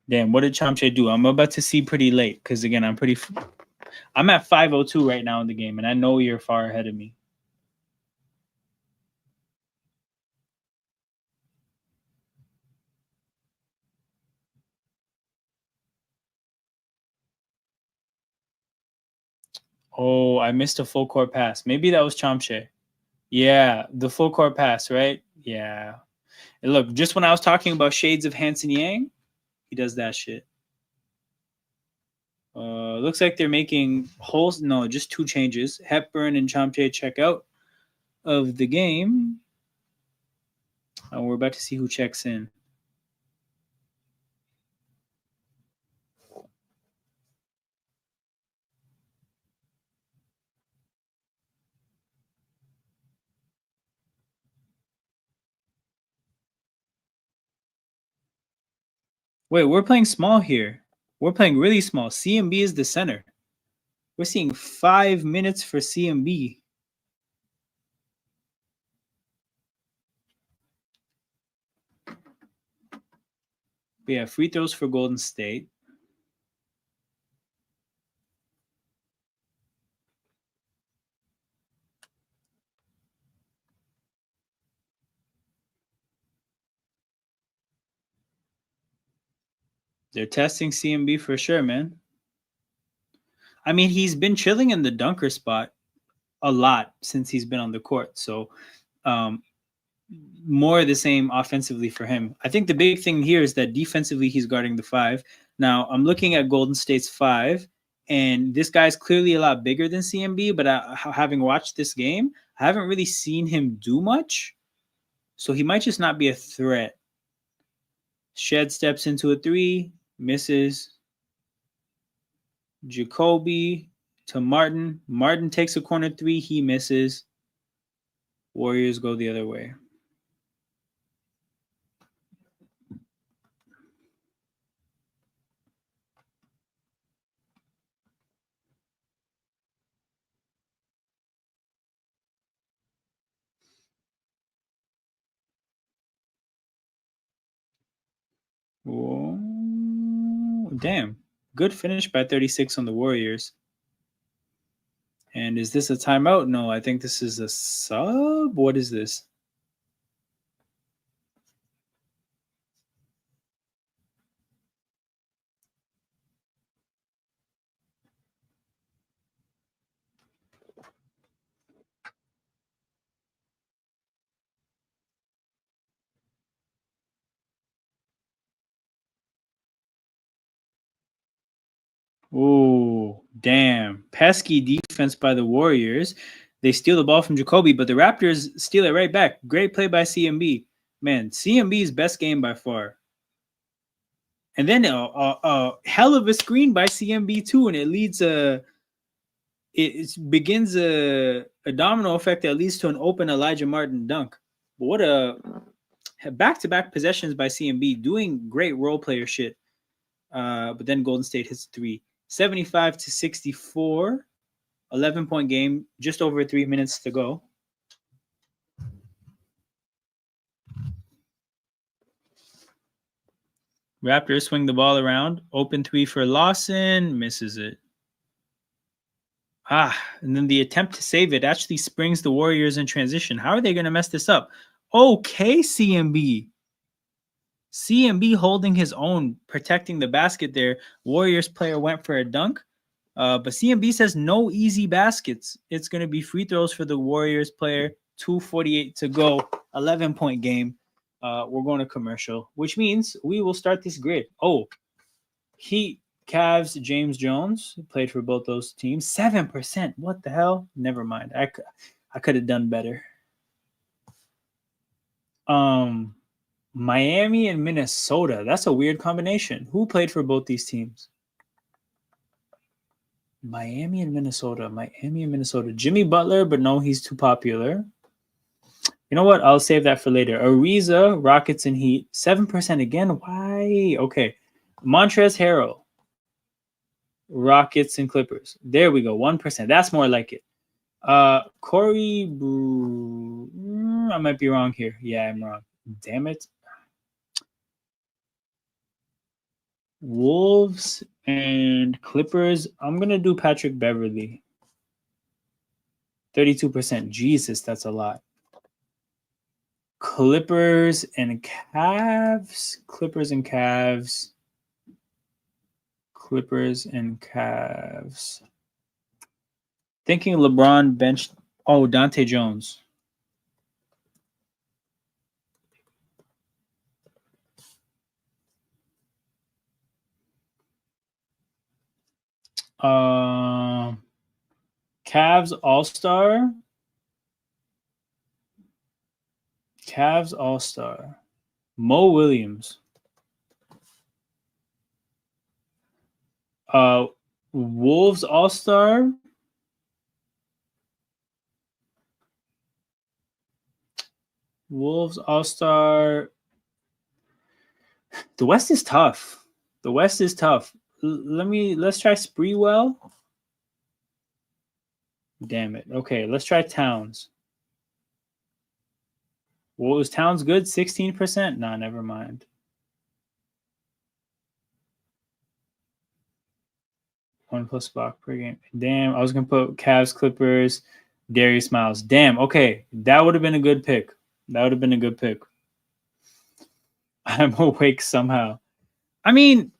Damn, what did Chamche do? I'm about to see pretty late because, again, I'm at 5:02 right now in the game, and I know you're far ahead of me. Oh, I missed a full court pass. Maybe that was Chamche. Yeah, the full court pass, right? Yeah. And look, just when I was talking about shades of Hanson Yang, he does that shit. Looks like they're making just 2 changes. Hepburn and Chamche check out of the game. We're about to see who checks in. Wait, we're playing small here. We're playing really small. CMB is the center. We're seeing 5 minutes for CMB. We have free throws for Golden State. They're testing CMB for sure, man. I mean, he's been chilling in the dunker spot a lot since he's been on the court. So more of the same offensively for him. I think the big thing here is that defensively he's guarding the 5. Now, I'm looking at Golden State's 5, and this guy's clearly a lot bigger than CMB, but having watched this game, I haven't really seen him do much. So he might just not be a threat. Shed steps into a 3, misses. Jacoby to Martin. Martin takes a corner 3, he misses. Warriors go the other way. Whoa. Damn. Good finish by 36 on the Warriors. And is this a timeout? No, I think this is a sub. What is this? Oh, damn. Pesky defense by the Warriors. They steal the ball from Jacoby, but the Raptors steal it right back. Great play by CMB. Man, CMB's best game by far. And then a hell of a screen by CMB too, and it leads it begins a domino effect that leads to an open Elijah Martin dunk. But what a back-to-back possessions by CMB, doing great role player shit. But then Golden State hits 3. 75-64, 11-point game, just over 3 minutes to go. Raptors swing the ball around. Open 3 for Lawson. Misses it. And then the attempt to save it actually springs the Warriors in transition. How are they going to mess this up? Okay, CMB. CMB holding his own, protecting the basket there. Warriors player went for a dunk. But CMB says no easy baskets. It's going to be free throws for the Warriors player. 2:48 to go. 11-point game. We're going to commercial, which means we will start this grid. Oh, Heat, Cavs, James Jones played for both those teams. 7%. What the hell? Never mind. I could have done better. Miami and Minnesota. That's a weird combination. Who played for both these teams? Miami and Minnesota. Miami and Minnesota. Jimmy Butler, but no, he's too popular. You know what? I'll save that for later. Ariza, Rockets and Heat. 7% again. Why? Okay. Montrezl Harrell. Rockets and Clippers. There we go. 1%. That's more like it. Corey. I might be wrong here. Yeah, I'm wrong. Damn it. Wolves and Clippers. I'm going to do Patrick Beverly. 32%. Jesus, that's a lot. Clippers and Cavs. Clippers and Cavs. Clippers and Cavs. Thinking LeBron benched. Oh, Dante Jones. Cavs All-Star. Cavs All-Star. Mo Williams. Wolves All-Star. Wolves All-Star. The West is tough. The West is tough. Let's try Spreewell. Damn it. Okay, let's try Towns. What was Towns good? 16%? Nah, never mind. 1+ block per game. Damn, I was gonna put Cavs, Clippers, Darius Miles. Damn, okay. That would have been a good pick. That would have been a good pick. I'm awake somehow. I mean,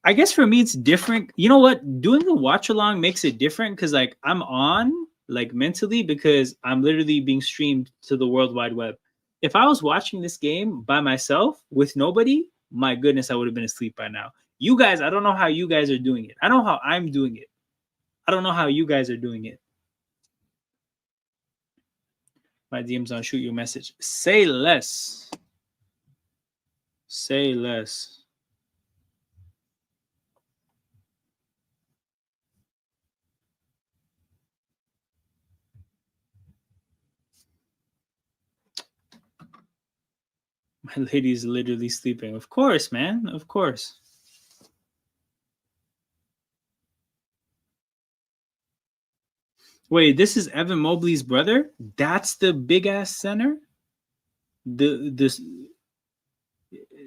I guess for me it's different. You know what? Doing the watch along makes it different because like I'm on like mentally because I'm literally being streamed to the World Wide Web. If I was watching this game by myself with nobody, my goodness, I would have been asleep by now. You guys, I don't know how you guys are doing it. I know how I'm doing it. I don't know how you guys are doing it. My DM's on shoot you a message. Say less. Say less. My lady's literally sleeping. Of course, man. Of course. Wait, this is Evan Mobley's brother? That's the big ass center? This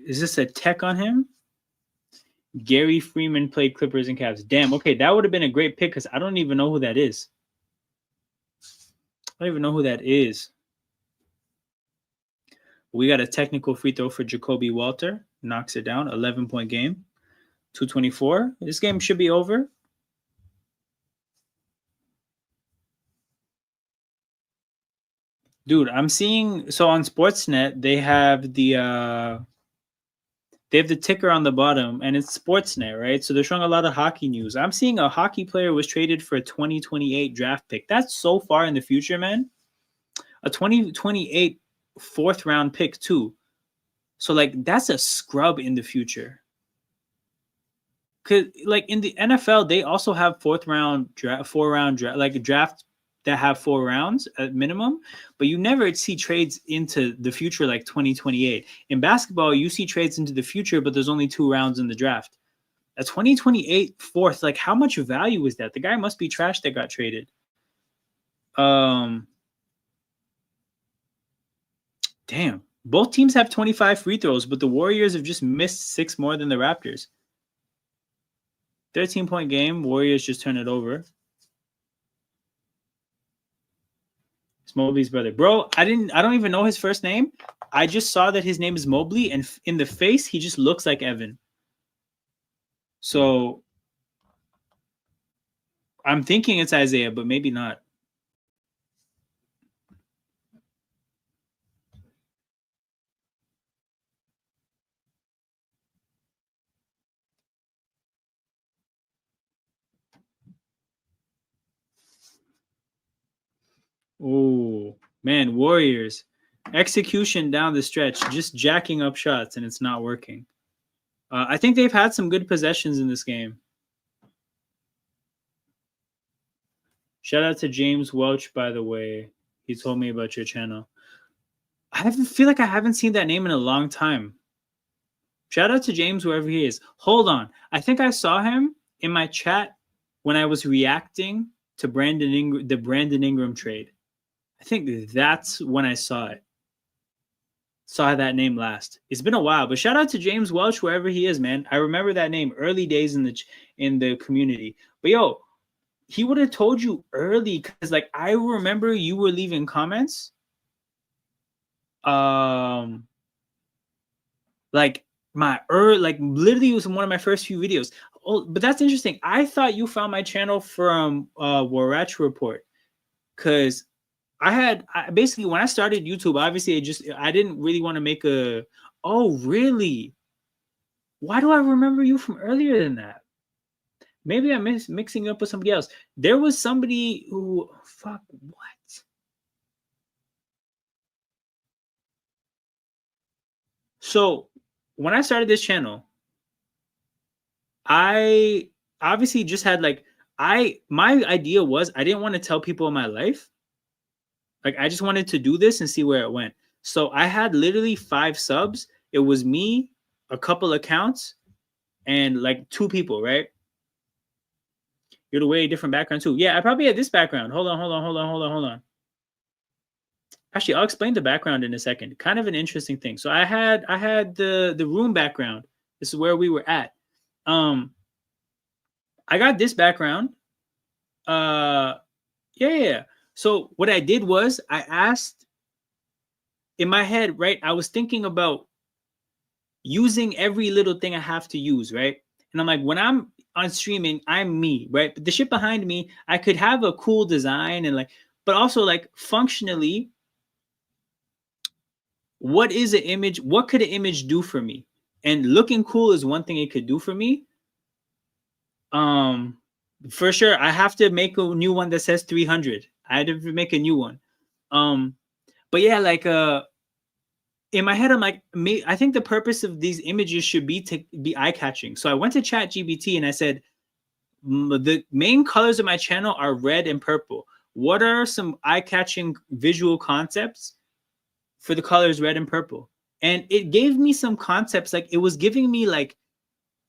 is this a tech on him? Gary Freeman played Clippers and Cavs. Damn, okay, that would have been a great pick because I don't even know who that is. I don't even know who that is. We got a technical free throw for Jacoby Walter. Knocks it down. 11-point game. 224. This game should be over. Dude, I'm seeing so on Sportsnet they have the ticker on the bottom and it's Sportsnet, right? So they're showing a lot of hockey news. I'm seeing a hockey player was traded for a 2028 draft pick. That's so far in the future, man. A 2028 fourth round pick too. So like that's a scrub in the future. Cause like in the NFL, they also have four round draft, like a draft that have 4 rounds at minimum, but you never see trades into the future like 2028. In basketball, you see trades into the future, but there's only 2 rounds in the draft. A 2028 fourth, like how much value is that? The guy must be trash that got traded. Damn. Both teams have 25 free throws, but the Warriors have just missed 6 more than the Raptors. 13-point game. Warriors just turn it over. It's Mobley's brother. Bro, I don't even know his first name. I just saw that his name is Mobley, and in the face, he just looks like Evan. So I'm thinking it's Isaiah, but maybe not. Oh man, Warriors execution down the stretch, just jacking up shots, and it's not working. I think they've had some good possessions in this game. Shout out to James Welch, by the way. He told me about your channel. I feel like I haven't seen that name in a long time. Shout out to James wherever he is. Hold on. I think I saw him in my chat when I was reacting to the Brandon Ingram trade. I think that's when I saw it. Saw that name last. It's been a while, but shout out to James Welch wherever he is, man. I remember that name early days in the community. But yo, he would have told you early because like I remember you were leaving comments. Like literally it was one of my first few videos. Oh, but that's interesting. I thought you found my channel from Warach Report because basically when I started YouTube, obviously I didn't really want to make a. Oh really? Why do I remember you from earlier than that? Maybe I'm mixing up with somebody else. There was somebody who fuck what? So when I started this channel, I obviously just had like my idea was I didn't want to tell people in my life. Like I just wanted to do this and see where it went. So I had literally 5 subs. It was me, a couple accounts, and like 2 people, right? You're the way different background too. Yeah, I probably had this background. Hold on. Actually, I'll explain the background in a second. Kind of an interesting thing. So I had the room background. This is where we were at. I got this background. Yeah. So what I did was I asked in my head, right? I was thinking about using every little thing I have to use, right? And I'm like, when I'm on streaming, I'm me, right? But the shit behind me, I could have a cool design and like, but also like functionally, what is an image? What could an image do for me? And looking cool is one thing it could do for me. For sure, I have to make a new one that says 300. I had to make a new one. But yeah, like in my head, I'm like, I think the purpose of these images should be to be eye-catching. So I went to ChatGPT and I said, the main colors of my channel are red and purple. What are some eye-catching visual concepts for the colors red and purple? And it gave me some concepts. Like it was giving me like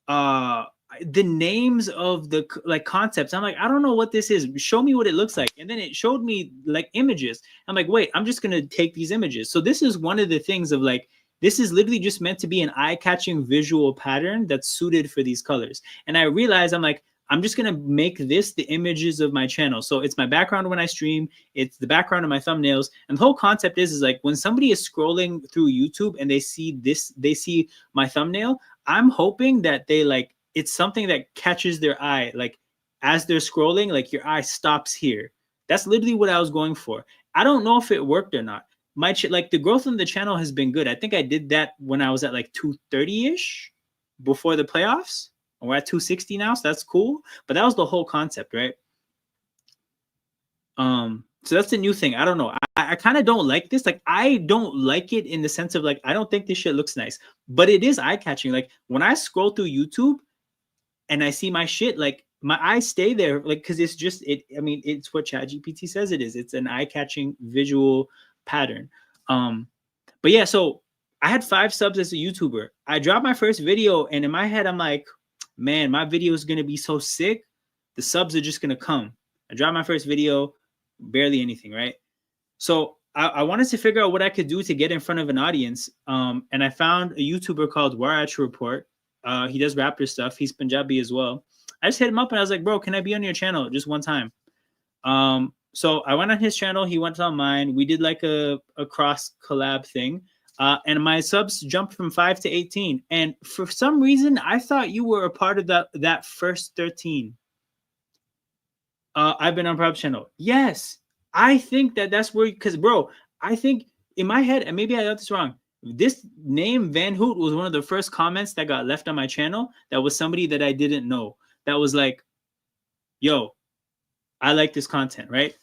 the names of the like concepts. I'm like, I don't know what this is. Show me what it looks like. And then it showed me like images. I'm like, wait, I'm just gonna take these images. So this is one of the things of like, this is literally just meant to be an eye-catching visual pattern that's suited for these colors. And I realized I'm like, I'm just gonna make this the images of my channel. So it's my background when I stream, it's the background of my thumbnails. And the whole concept is like when somebody is scrolling through YouTube and they see this, they see my thumbnail, I'm hoping that they like, it's something that catches their eye. Like as they're scrolling, like your eye stops here. That's literally what I was going for. I don't know if it worked or not. Like the growth on the channel has been good. I think I did that when I was at like 230-ish before the playoffs. We're at 260 now, so that's cool. But that was the whole concept, right? So that's the new thing. I don't know. I kind of don't like this. Like I don't like it in the sense of like I don't think this shit looks nice, but it is eye-catching. Like when I scroll through YouTube and I see my shit, like my eyes stay there, like because it's just it. I mean, it's what ChatGPT says it is. It's an eye-catching visual pattern. But yeah, so I had 5 subs as a YouTuber. I dropped my first video, and in my head, I'm like, man, my video is gonna be so sick. The subs are just gonna come. I dropped my first video, barely anything, right? So I wanted to figure out what I could do to get in front of an audience. And I found a YouTuber called Warach Report. He does Raptor stuff. He's Punjabi as well. I just hit him up and I was like, bro, can I be on your channel just one time? So I went on his channel. He went on mine. We did like a cross collab thing. And my subs jumped from 5 to 18. And for some reason, I thought you were a part of that first 13. I've been on Prop channel. Yes. I think that's where, because bro, I think in my head, and maybe I got this wrong, this name Van Hoot was one of the first comments that got left on my channel. That was somebody that I didn't know. That was like, yo, I like this content, right?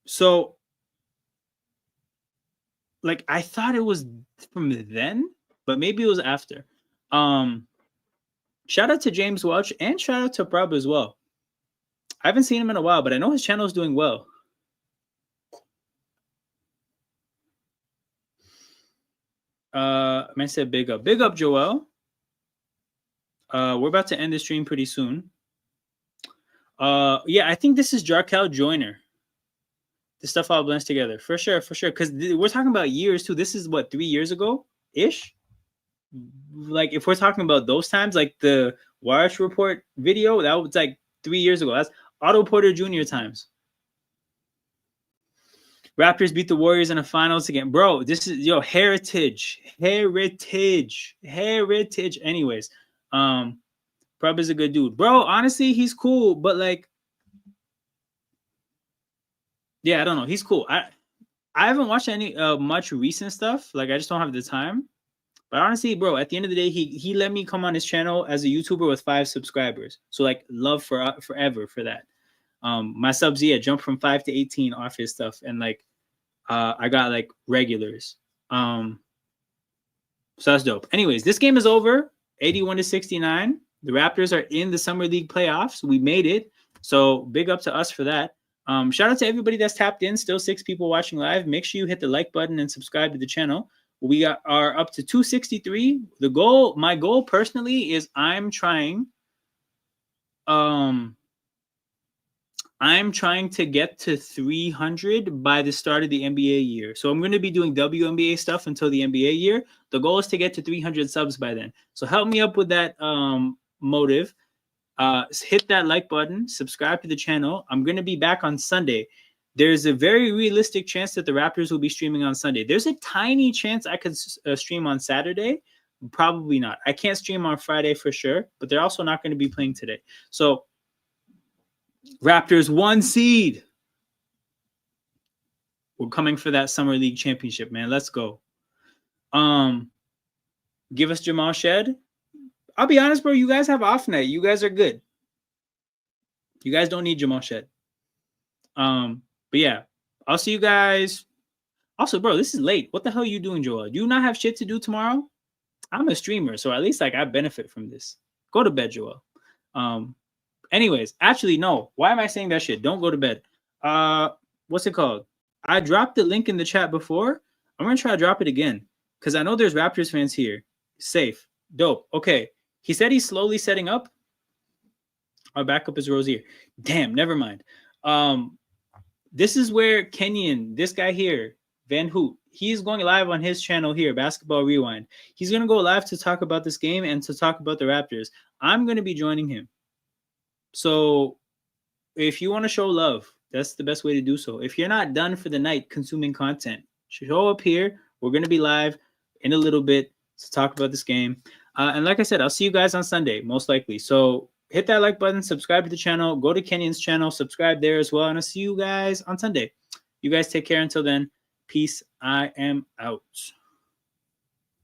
So, like, I thought it was from then, but maybe it was after. Shout out to James Welch and shout out to Prab as well. I haven't seen him in a while, but I know his channel is doing well. I said big up. Big up, Joel. We're about to end the stream pretty soon. Yeah, I think this is Jarkel Joyner. The stuff all blends together. For sure. Because we're talking about years too. This is what, 3 years ago-ish? Like, if we're talking about those times, like the Watch Report video, that was like 3 years ago. That's Otto Porter Jr. times. Raptors beat the Warriors in the finals again. Bro, this is, heritage. Anyways, Prub is a good dude. Bro, honestly, he's cool, but like, yeah, I don't know. He's cool. I haven't watched any much recent stuff. Like, I just don't have the time. But honestly, bro, at the end of the day, he let me come on his channel as a YouTuber with 5 subscribers. So like, love forever for that. My subs, jumped from 5 to 18 off his stuff, and like, I got like regulars. So that's dope. Anyways, this game is over. 81-69. The Raptors are in the Summer League playoffs. We made it. So big up to us for that. Shout out to everybody that's tapped in. Still 6 people watching live. Make sure you hit the like button and subscribe to the channel. We are up to 263. My goal personally is I'm trying to get to 300 by the start of the NBA year. So I'm going to be doing WNBA stuff until the NBA year. The goal is to get to 300 subs by then. So help me up with that motive. Hit that like button, subscribe to the channel. I'm going to be back on Sunday. There's a very realistic chance that the Raptors will be streaming on Sunday. There's a tiny chance I could stream on Saturday. Probably not. I can't stream on Friday for sure, but they're also not going to be playing today. So Raptors 1 seed. We're coming for that Summer League championship, man. Let's go. Give us Jamal Shed. I'll be honest, bro. You guys have off night. You guys are good. You guys don't need Jamal Shed. But yeah, I'll see you guys. Also, bro, this is late. What the hell are you doing, Joel? Do you not have shit to do tomorrow? I'm a streamer, so at least like I benefit from this. Go to bed, Joel. Anyways, actually, no. Why am I saying that shit? Don't go to bed. What's it called? I dropped the link in the chat before. I'm gonna try to drop it again because I know there's Raptors fans here. Safe, dope. Okay, he said he's slowly setting up. Our backup is Rozier. Damn, never mind. This is where Kenyon, this guy here, Van Hoot, he's going live on his channel here, Basketball Rewind. He's gonna go live to talk about this game and to talk about the Raptors. I'm gonna be joining him. So if you want to show love, that's the best way to do so. If you're not done for the night consuming content, show up here. We're going to be live in a little bit to talk about this game. And like I said, I'll see you guys on Sunday, most likely. So hit that like button, subscribe to the channel, go to Kenyon's channel, subscribe there as well. And I'll see you guys on Sunday. You guys take care until then. Peace. I am out.